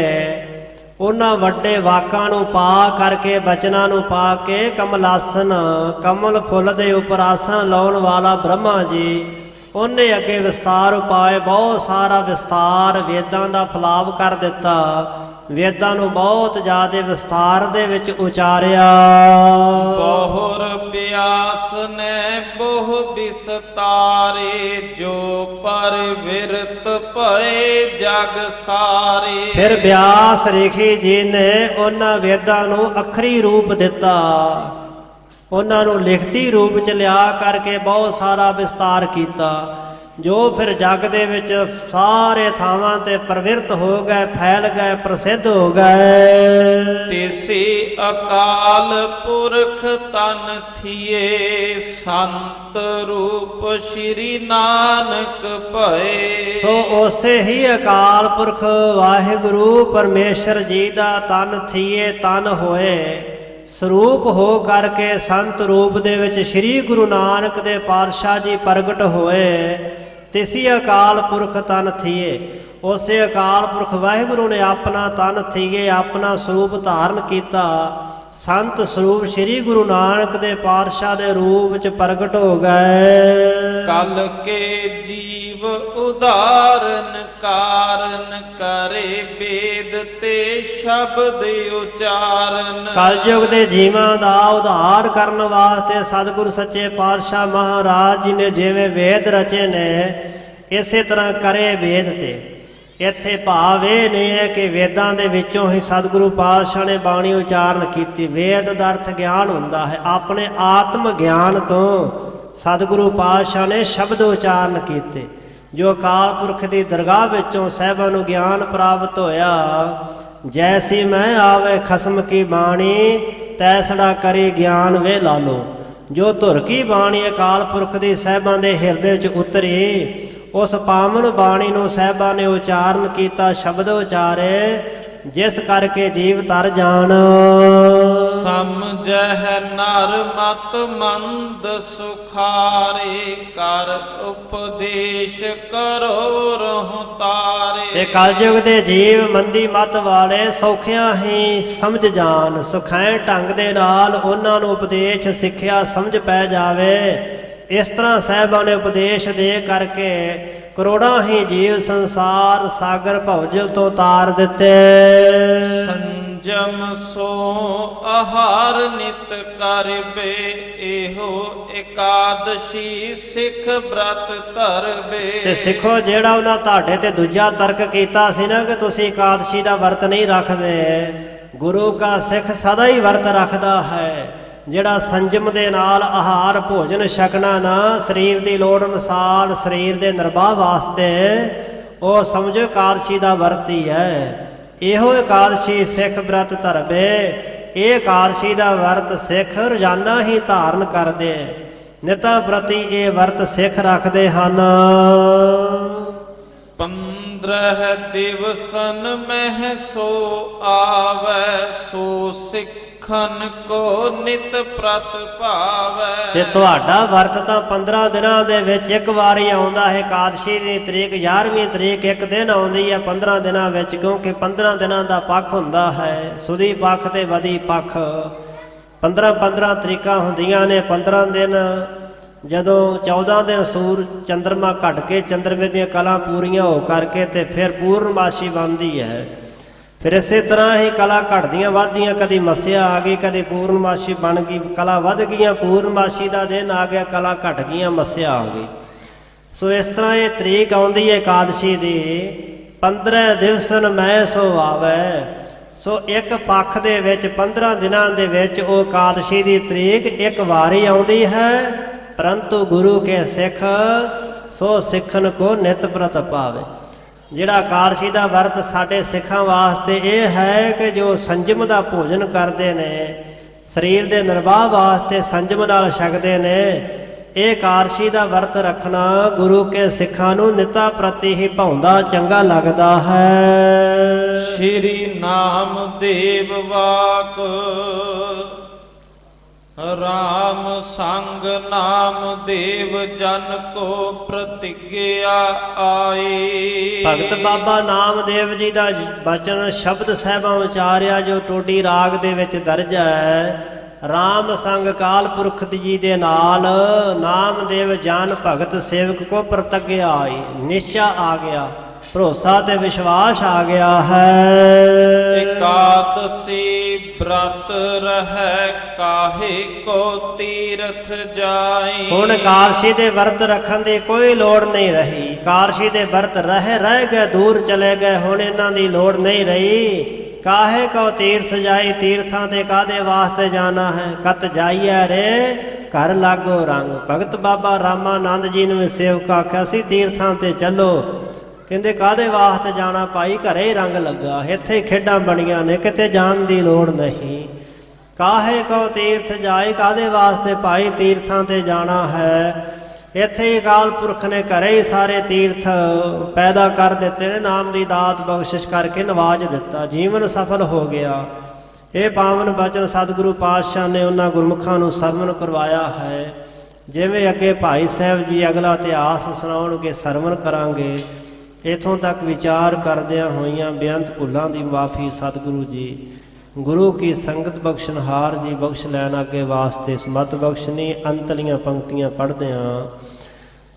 ਉਹਨਾਂ ਵੱਡੇ ਵਾਕਾਂ ਨੂੰ ਪਾ ਕਰਕੇ, ਬਚਨਾਂ ਨੂੰ ਪਾ ਕੇ, ਕਮਲਾਸਨ ਕਮਲ ਫੁੱਲ ਦੇ ਉੱਪਰ ਆਸਣ ਲਾਉਣ ਵਾਲਾ ਬ੍ਰਹਮਾ ਜੀ, ਉਹਨੇ ਅੱਗੇ ਵਿਸਤਾਰ ਉਪਾਏ, ਬਹੁਤ ਸਾਰਾ ਵਿਸਤਾਰ ਵੇਦਾਂ ਦਾ ਫਲਾਵ ਕਰ ਦਿੱਤਾ। ਵੇਦਾਂ ਨੂੰ ਬਹੁਤ ਜ਼ਿਆਦਾ ਵਿਸਤਾਰ ਦੇ ਵਿੱਚ ਉਚਾਰਿਆ। ਬਹੁਰ ਬਿਆਸ ਨੇ ਬਹੁ ਵਿਸਤਾਰੇ, ਜੋ ਪਰ ਵਿਰਤ ਭਏ ਜਗ ਸਾਰੇ। ਫਿਰ ਬਿਆਸ ਰਿਖੀ ਜੀ ਨੇ ਉਹਨਾਂ ਵੇਦਾਂ ਨੂੰ ਅੱਖਰੀ ਰੂਪ ਦਿੱਤਾ, ਉਹਨਾਂ ਨੂੰ ਲਿਖਤੀ ਰੂਪ ਚ ਲਿਆ ਕਰਕੇ ਬਹੁਤ ਸਾਰਾ ਵਿਸਤਾਰ ਕੀਤਾ, ਜੋ ਫਿਰ ਜਗ ਦੇ ਵਿੱਚ ਸਾਰੇ ਥਾਵਾਂ ਤੇ ਪ੍ਰਵਿਰਤ ਹੋ ਗਏ, ਫੈਲ ਗਏ, ਪ੍ਰਸਿੱਧ ਹੋ ਗਏ। ਤਿਸੀ ਅਕਾਲ ਪੁਰਖ ਤਨ ਥੀਏ, ਸੰਤ ਰੂਪ ਸ਼੍ਰੀ ਨਾਨਕ ਭਏ। ਸੋ ਉਸੇ ਹੀ ਅਕਾਲ ਪੁਰਖ ਵਾਹਿਗੁਰੂ ਪਰਮੇਸ਼ਰ ਜੀ ਦਾ ਤਨ ਥੀਏ, ਤਨ ਹੋਏ, ਸਰੂਪ ਹੋ ਕਰਕੇ ਸੰਤ ਰੂਪ ਦੇ ਵਿੱਚ ਸ਼੍ਰੀ ਗੁਰੂ ਨਾਨਕ ਦੇ ਪਾਤਸ਼ਾਹ ਜੀ ਪ੍ਰਗਟ ਹੋਏ। ਤਿਸੀ ਅਕਾਲ ਪੁਰਖ ਤਨ ਥੀਏ। ਉਸੇ ਅਕਾਲ ਪੁਰਖ ਵਾਹਿਗੁਰੂ ਨੇ ਆਪਣਾ ਤਨ ਥੀਏ, ਆਪਣਾ ਸਰੂਪ ਧਾਰਨ ਕੀਤਾ, ਸੰਤ ਸਰੂਪ ਸ਼੍ਰੀ ਗੁਰੂ ਨਾਨਕ ਦੇ ਪਾਤਸ਼ਾਹ ਦੇ ਰੂਪ ਵਿੱਚ ਪ੍ਰਗਟ ਹੋ ਗਏ। ਕਲ ਕੇ ਜੀਵ ਉਦਾਰਨ ਕਾਰਨ, ਕਰੇ ਵੇਦ ਤੇ ਸ਼ਬਦ ਉਚਾਰਨ। ਕਲਯੁਗ ਦੇ ਜੀਵਾਂ ਦਾ ਉਧਾਰ ਕਰਨ ਵਾਸਤੇ ਸਤਿਗੁਰੂ ਸੱਚੇ ਪਾਤਸ਼ਾਹ ਮਹਾਰਾਜ ਜੀ ਨੇ ਜਿਵੇਂ ਵੇਦ ਰਚੇ ਨੇ, ਇਸੇ ਤਰ੍ਹਾਂ ਕਰੇ ਵੇਦ ਤੇ। ਇੱਥੇ ਭਾਵ ਇਹ ਨਹੀਂ ਹੈ ਕਿ ਵੇਦਾਂ ਦੇ ਵਿੱਚੋਂ ਹੀ ਸਤਿਗੁਰੂ ਪਾਤਸ਼ਾਹ ਨੇ ਬਾਣੀ ਉਚਾਰਨ ਕੀਤੀ। ਵੇਦ ਦਾ ਅਰਥ ਗਿਆਨ ਹੁੰਦਾ ਹੈ। ਆਪਣੇ ਆਤਮ ਗਿਆਨ ਤੋਂ ਸਤਿਗੁਰੂ ਪਾਤਸ਼ਾਹ ਨੇ ਸ਼ਬਦ ਉਚਾਰਨ ਕੀਤੇ, ਜੋ ਅਕਾਲ ਪੁਰਖ ਦੀ ਦਰਗਾਹ ਵਿੱਚੋਂ ਸਾਹਿਬਾਂ ਨੂੰ ਗਿਆਨ ਪ੍ਰਾਪਤ ਹੋਇਆ। ਜੈਸੀ ਮੈਂ ਆਵੇ ਖਸਮ ਕੀ ਬਾਣੀ, ਤੈਸੜਾ ਕਰੀ ਗਿਆਨ ਵੇ ਲਾਲੋ। ਜੋ ਧੁਰ ਕੀ ਬਾਣੀ ਅਕਾਲ ਪੁਰਖ ਦੀ ਸਾਹਿਬਾਂ ਦੇ ਹਿਰਦੇ ਵਿੱਚ ਉਤਰੀ, ਉਸ ਪਾਵਨ ਬਾਣੀ ਨੂੰ ਸਾਹਿਬਾਂ ਨੇ ਉਚਾਰਨ ਕੀਤਾ, ਸ਼ਬਦ ਉਚਾਰੇ, ਜਿਸ ਕਰਕੇ ਜੀਵ ਤਰ ਜਾਣ। ਸਮਝਹਿ ਨਰ ਮਤ ਮੰਦ ਸੁਖਾਰੇ, ਕਰ ਉਪਦੇਸ਼ ਕਰੋ ਰਹੋ ਤਾਰੇ। ਤੇ ਕਲਯੁਗ ਦੇ ਜੀਵ ਮੰਦੀ ਮਤ ਵਾਲੇ ਸੌਖਿਆਂ ਹੀ ਸਮਝ ਜਾਣ, ਸੁਖੈਂ ਢੰਗ ਦੇ ਨਾਲ ਉਹਨਾਂ ਨੂੰ ਉਪਦੇਸ਼ ਸਿੱਖਿਆ ਸਮਝ ਪੈ ਜਾਵੇ। ਇਸ ਤਰ੍ਹਾਂ ਸਾਹਿਬਾਂ ਨੇ ਉਪਦੇਸ਼ ਦੇ ਕਰਕੇ ਕਰੋੜਾਂ ਹੀ ਜੀਵ ਸੰਸਾਰ ਸਾਗਰ ਭਵਜਲ ਤੋਂ ਤਾਰ ਦਿੱਤੇ। ਸੰਜਮ ਸੋ ਆਹਾਰ ਨਿਤ ਕਰਬੇ, ਇਹੋ ਇਕਾਦਸ਼ੀ ਸਿੱਖ ਬ੍ਰਤ ਧਰਬੇ। ਤੇ ਸਿੱਖੋ, ਜਿਹੜਾ ਉਹਨਾਂ ਤੁਹਾਡੇ ਤੇ ਦੂਜਾ ਤਰਕ ਕੀਤਾ ਸੀ ਨਾ ਕਿ ਤੁਸੀਂ ਇਕਾਦਸ਼ੀ ਦਾ ਵਰਤ ਨਹੀਂ ਰੱਖਦੇ, ਗੁਰੂ ਕਾ ਸਿੱਖ ਸਦਾ ਹੀ ਵਰਤ ਰੱਖਦਾ ਹੈ। ਜਿਹੜਾ ਸੰਜਮ ਦੇ ਨਾਲ ਆਹਾਰ ਭੋਜਨ ਛਕਣਾ ਨਾ, ਸਰੀਰ ਦੀ ਲੋੜ ਅਨੁਸਾਰ ਸਰੀਰ ਦੇ ਨਿਰਵਾਹ ਵਾਸਤੇ, ਉਹ ਸਮਝੋ ਇਕਾਦਸ਼ੀ ਦਾ ਵਰਤ ਹੀ ਹੈ। ਇਹੋ ਇਕਾਦਸ਼ੀ ਸਿੱਖ ਬ੍ਰਤ ਧਰਬੇ। ਇਹ ਇਕਾਦਸ਼ੀ ਦਾ ਵਰਤ ਸਿੱਖ ਰੋਜ਼ਾਨਾ ਹੀ ਧਾਰਨ ਕਰਦੇ, ਨਿਤਾ ਪ੍ਰਤੀ ਇਹ ਵਰਤ ਸਿੱਖ ਰੱਖਦੇ ਹਨ। 15 ਦਿਵਸਨ ਮਹਿ ਸੋ ਆਵੈ, ਸੋ ਸਿੱਖਨ ਕੋ ਨਿਤ ਪ੍ਰਤ ਭਾਵੈ। ਤੇ ਤੁਹਾਡਾ ਵਰਤ ਤਾਂ 15 ਦਿਨਾਂ ਦੇ ਵਿੱਚ ਇੱਕ ਵਾਰੀ ਆਉਂਦਾ ਹੈ। ਇਕਾਦਸ਼ੀ ਦੀ ਤਰੀਕ 11ਵੀਂ ਤਰੀਕ ਇੱਕ ਦਿਨ ਆਉਂਦੀ ਹੈ 15 ਦਿਨਾਂ ਵਿੱਚ, ਕਿਉਂਕਿ 15 ਦਿਨਾਂ ਦਾ ਪੱਖ ਹੁੰਦਾ ਹੈ, ਸੁਦੀ ਪੱਖ ਤੇ ਬਦੀ ਪੱਖ। 15 ਤਰੀਕਾਂ ਹੁੰਦੀਆਂ ਨੇ। 15 ਦਿਨ ਜਦੋਂ 14 ਦਿਨ ਸੂਰ ਚੰਦਰਮਾ ਘਟ ਕੇ ਚੰਦਰਮੇ ਦੀਆਂ ਕਲਾ ਪੂਰੀਆਂ ਹੋ ਕਰਕੇ ਤੇ ਫਿਰ ਪੂਰਨਮਾਸ਼ੀ ਬਣਦੀ ਹੈ। ਫਿਰ ਇਸੇ ਤਰ੍ਹਾਂ ਹੀ ਕਲਾ ਘਟਦੀਆਂ ਵੱਧਦੀਆਂ, ਕਦੀ ਮੱਸਿਆ ਆ ਗਈ, ਕਦੀ ਪੂਰਨਮਾਸ਼ੀ ਬਣ ਗਈ, ਕਲਾ ਵੱਧ ਗਈਆਂ, ਪੂਰਨਮਾਸ਼ੀ ਦਾ ਦਿਨ ਆ ਗਿਆ, ਕਲਾ ਘਟ ਗਈਆਂ, ਮੱਸਿਆ ਆ ਗਈ। ਸੋ ਇਸ ਤਰ੍ਹਾਂ ਇਹ ਤਰੀਕ ਆਉਂਦੀ ਹੈ ਇਕਾਦਸ਼ੀ ਦੀ। 15 ਦਿਵਸਨ ਮੈਂ ਸੋ ਆਵੈ। ਸੋ ਇੱਕ ਪੱਖ ਦੇ ਵਿੱਚ 15 ਦਿਨਾਂ ਦੇ ਵਿੱਚ ਉਹ ਇਕਾਦਸ਼ੀ ਦੀ ਤਰੀਕ ਇੱਕ ਵਾਰੀ ਆਉਂਦੀ ਹੈ। ਪਰੰਤੂ ਗੁਰੂ ਕੇ ਸਿੱਖ ਸੋ ਸਿੱਖਨ ਕੋ ਨਿਤ ਪ੍ਰਤ ਭਾਵੇ। ਜਿਹੜਾ ਇਕਾਦਸ਼ੀ ਦਾ ਵਰਤ ਸਾਡੇ ਸਿੱਖਾਂ ਵਾਸਤੇ ਇਹ ਹੈ ਕਿ ਜੋ ਸੰਜਮ ਦਾ ਭੋਜਨ ਕਰਦੇ ਨੇ, ਸਰੀਰ ਦੇ ਨਿਰਵਾਹ ਵਾਸਤੇ ਸੰਜਮ ਨਾਲ ਛਕਦੇ ਨੇ, ਇਹ ਇਕਾਦਸ਼ੀ ਦਾ ਵਰਤ ਰੱਖਣਾ ਗੁਰੂ ਕੇ ਸਿੱਖਾਂ ਨੂੰ ਨਿਤਾ ਪ੍ਰਤੀ ਹੀ ਭਾਉਂਦਾ ਚੰਗਾ ਲੱਗਦਾ ਹੈ। ਸ਼੍ਰੀ ਨਾਮਦੇਵ ਵਾਕ, ਰਾਮ ਸੰਗ ਨਾਮ ਦੇਵ ਜਨ ਕੋ ਪ੍ਰਤਿਗਿਆ ਆਏ। ਭਗਤ ਬਾਬਾ ਨਾਮਦੇਵ ਜੀ ਦਾ ਬਚਨ ਸ਼ਬਦ ਸਾਹਿਬਾਂ ਉਚਾਰਿਆ ਜੋ ਟੋਡੀ ਰਾਗ ਦੇ ਵਿੱਚ ਦਰਜ ਹੈ। ਰਾਮ ਸੰਗ ਕਾਲ ਪੁਰਖ ਜੀ ਦੇ ਨਾਲ ਨਾਮਦੇਵ ਜਨ ਭਗਤ ਸੇਵਕ ਕੋ ਪ੍ਰਤਿਗਿਆ ਆਈ। ਨਿਸ਼ਚਾ ਆ ਗਿਆ, ਭਰੋਸਾ ਤੇ ਵਿਸ਼ਵਾਸ ਆ ਗਿਆ ਹੈ। ਇਕਾਦਸ਼ੀ ਬ੍ਰਤ ਰਹਿ, ਕਾਹੇ ਕੋ ਤੀਰਥ ਜਾਈ। ਹੁਣ ਇਕਾਦਸ਼ੀ ਦੇ ਵਰਤ ਰੱਖਣ ਦੀ ਕੋਈ ਲੋੜ ਨਹੀਂ ਰਹੀ। ਇਕਾਦਸ਼ੀ ਦੇ ਵਰਤ ਰਹਿ ਗਏ, ਦੂਰ ਚਲੇ ਗਏ, ਹੁਣ ਇਹਨਾਂ ਦੀ ਲੋੜ ਨਹੀਂ ਰਹੀ। ਕਾਹੇ ਕੋ ਤੀਰਥ ਜਾਈ, ਤੀਰਥਾਂ ਤੇ ਕਾਹਦੇ ਵਾਸਤੇ ਜਾਣਾ ਹੈ। ਕਤ ਜਾਈਐ ਰੇ ਘਰ ਲਾਗੋ ਰੰਗ। ਭਗਤ ਬਾਬਾ ਰਾਮਾਨੰਦ ਜੀ ਨੂੰ ਸੇਵਕ ਆਖਿਆ ਸੀ ਤੀਰਥਾਂ ਤੇ ਚੱਲੋ। ਕਹਿੰਦੇ ਕਾਹਦੇ ਵਾਸਤੇ ਜਾਣਾ ਭਾਈ, ਘਰੇ ਹੀ ਰੰਗ ਲੱਗਾ, ਇੱਥੇ ਹੀ ਖੇਡਾਂ ਬਣੀਆਂ ਨੇ, ਕਿਤੇ ਜਾਣ ਦੀ ਲੋੜ ਨਹੀਂ। ਕਾਹੇ ਕੋ ਤੀਰਥ ਜਾਏ, ਕਾਹਦੇ ਵਾਸਤੇ ਭਾਈ ਤੀਰਥਾਂ ਤੇ ਜਾਣਾ ਹੈ। ਇੱਥੇ ਹੀ ਅਕਾਲ ਪੁਰਖ ਨੇ ਘਰੇ ਹੀ ਸਾਰੇ ਤੀਰਥ ਪੈਦਾ ਕਰ ਦਿੱਤੇ ਨੇ, ਨਾਮ ਦੀ ਦਾਤ ਬਖਸ਼ਿਸ਼ ਕਰਕੇ ਨਵਾਜ ਦਿੱਤਾ, ਜੀਵਨ ਸਫਲ ਹੋ ਗਿਆ। ਇਹ ਪਾਵਨ ਬਚਨ ਸਤਿਗੁਰੂ ਪਾਤਸ਼ਾਹ ਨੇ ਉਹਨਾਂ ਗੁਰਮੁਖਾਂ ਨੂੰ ਸਰਵਣ ਕਰਵਾਇਆ ਹੈ। ਜਿਵੇਂ ਅੱਗੇ ਭਾਈ ਸਾਹਿਬ ਜੀ ਅਗਲਾ ਇਤਿਹਾਸ ਸੁਣਾਉਣਗੇ, ਸਰਵਣ ਕਰਾਂਗੇ। ਇਥੋਂ ਤੱਕ ਵਿਚਾਰ ਕਰਦਿਆਂ ਹੋਈਆਂ ਬੇਅੰਤ ਭੁੱਲਾਂ ਦੀ ਮਾਫੀ ਸਤਿਗੁਰੂ ਜੀ ਗੁਰੂ ਕੀ ਸੰਗਤ ਬਖਸ਼ਣਹਾਰ ਜੀ ਬਖਸ਼ ਲੈਣ ਅੱਗੇ ਵਾਸਤੇ ਸਮਤ ਬਖਸ਼ਣੀ। ਅੰਤਲੀਆਂ ਪੰਕਤੀਆਂ ਪੜ੍ਹਦਿਆਂ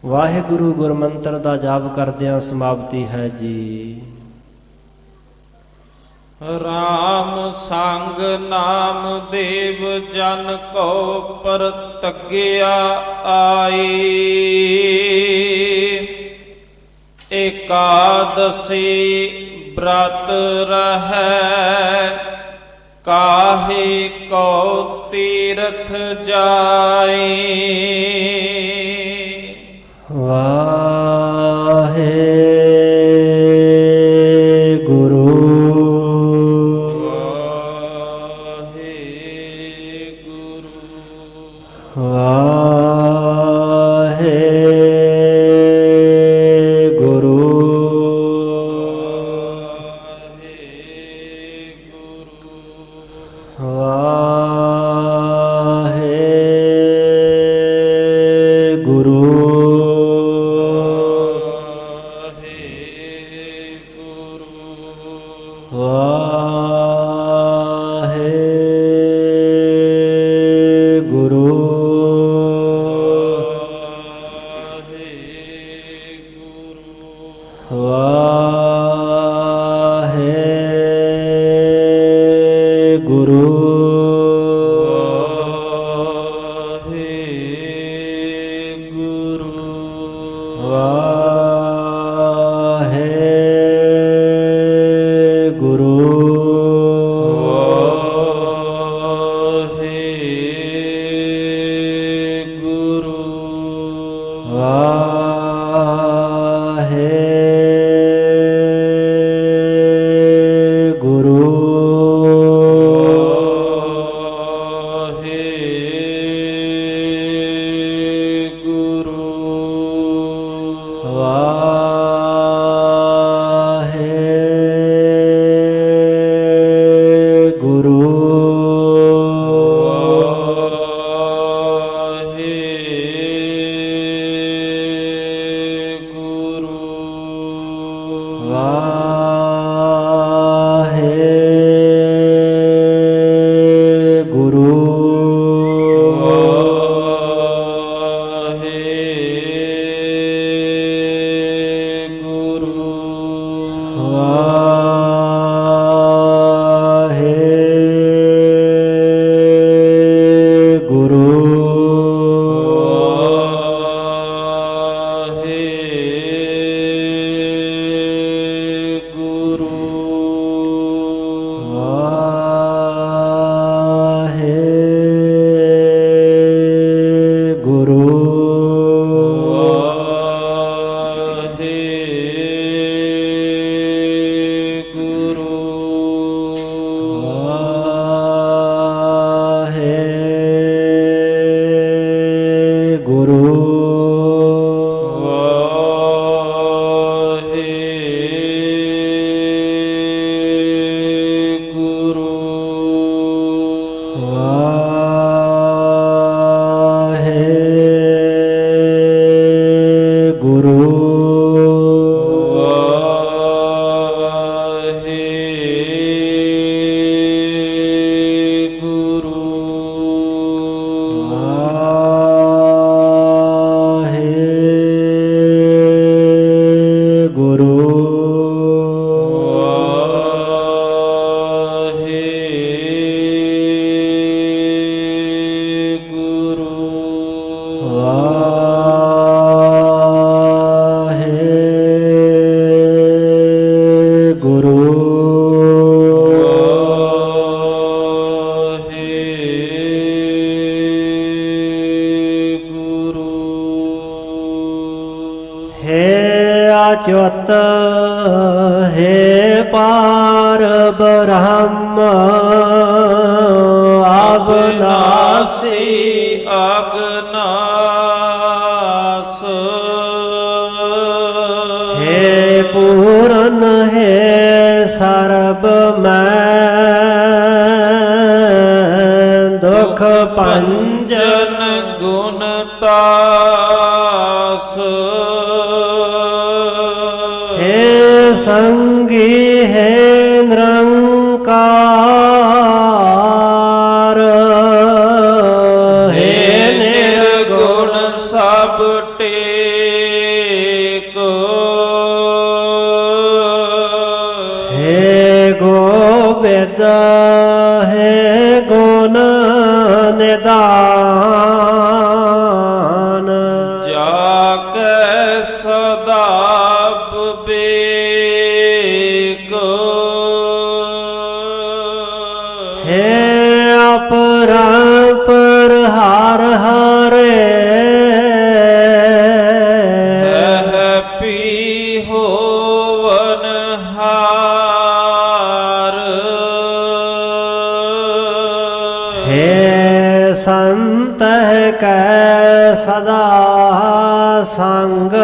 ਵਾਹਿਗੁਰੂ ਗੁਰਮੰਤਰ ਦਾ ਜਾਪ ਕਰਦਿਆਂ ਸਮਾਪਤੀ ਹੈ ਜੀ। ਰਾਮ ਸੰਗ ਨਾਮ ਦੇਵ ਜਨ ਕੋ ਪ੍ਰਤਿਗਿਆ ਆਈ। ਇਕਾਦਸ਼ੀ ਬ੍ਰਤ ਰਹਿ, ਕਾਹੇ ਕੋ ਤੀਰਥ ਜਾਈ। ਵਾਹਿਗੁਰੂ ਅਚੁੱਤ ਹੈ ਪਾਰ ਬ੍ਰਹਮ ਅਬਨਾਸੀ ਅਗਨਾਸ ਹੈ ਪੂਰਨ ਹੈ ਸਰਬ ਮੈਂ ਦੁਖ ਪੰਜਨ ਗੁਣ ਤਾਸ ਸੰਗੀ ਹੈ ਨਿਰੰਕਾਰ ਹੈ ਨਿਰਗੁਣ ਸਭ ਟੇਕ ਹੈ ਗੋਬਿੰਦ ਹੈ ਗੁਣ ਨਿਦਾਨ ਜਾ ਕੇ ਸਦਾ ਪਰੰਪਰ ਹਰ ਹਰੇ ਪੀ ਹੋਵਨ ਹਾਰ ਹੈ ਸੰਤ ਕੈ ਸਦਾ ਸੰਗ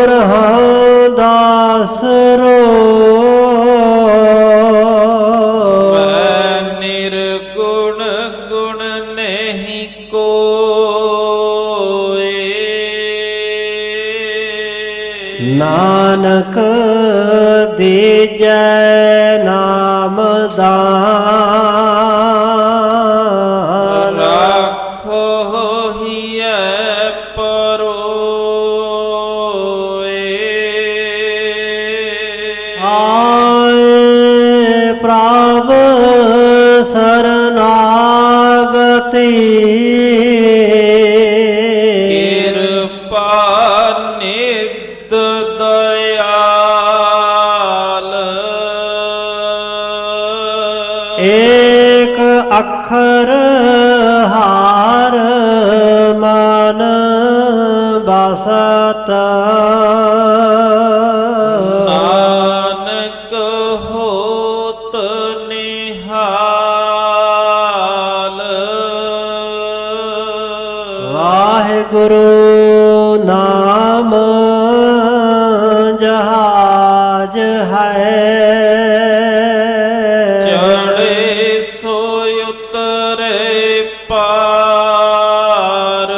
ਰਹਾਂਦਾਸ ਮੈਂ ਨਿਰਗੁਣ ਗੁਣ ਨਹੀਂ ਕੋਏ। ਨਾਨਕ ਦੀਜੈ ਨਾਮ ਦਾਨ ਰਾਖੋ ਹੀਐ ਪਰੋਏ। ਆਏ ਪ੍ਰਭ ਸਰਨਾਗਤੀ ਕਿਰਪਾ ਨਿਤ ਦਇਆਲ। ਏਕ ਅੱਖਰ ਹਾਰ ਮਨ ਬਸਤ ਨਾਨਕ ਹੋਤ ਨਿਹਾਲ। ਵਾਹਿਗੁਰੂ ਨਾਮ ਜਹਾਜ ਹੈ ਚੜ੍ਹੇ ਸੋ ਉਤਰੇ ਪਾਰ।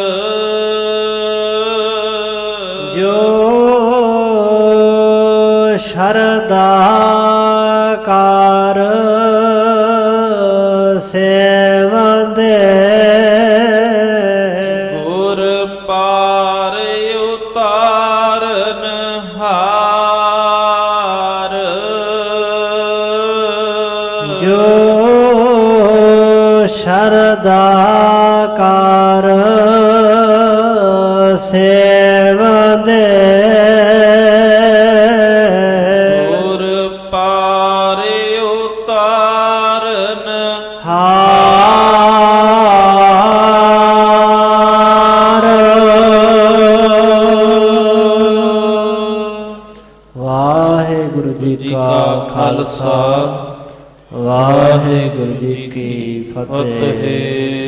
ਜੋ ਸ਼ਰਦਾ ਕਾਰ ਸੇਵੰਦੇ ਗੁਰ ਪਾਰ ਉਤਾਰਨ ਹਾਰ। ਜੋ ਸ਼ਰਦਾ ਕਾਰ ਸੇਵੰਦੇ ਗੁਰ ਪਾਰ ਉਤਾਰਨ ਹਾਰ। ਵਾਹਿਗੁਰੂ ਜੀ ਕਾ ਖਾਲਸਾ ਵਾਹਿਗੁਰੂ ਜੀ ਕੀ ਫਤਿਹ।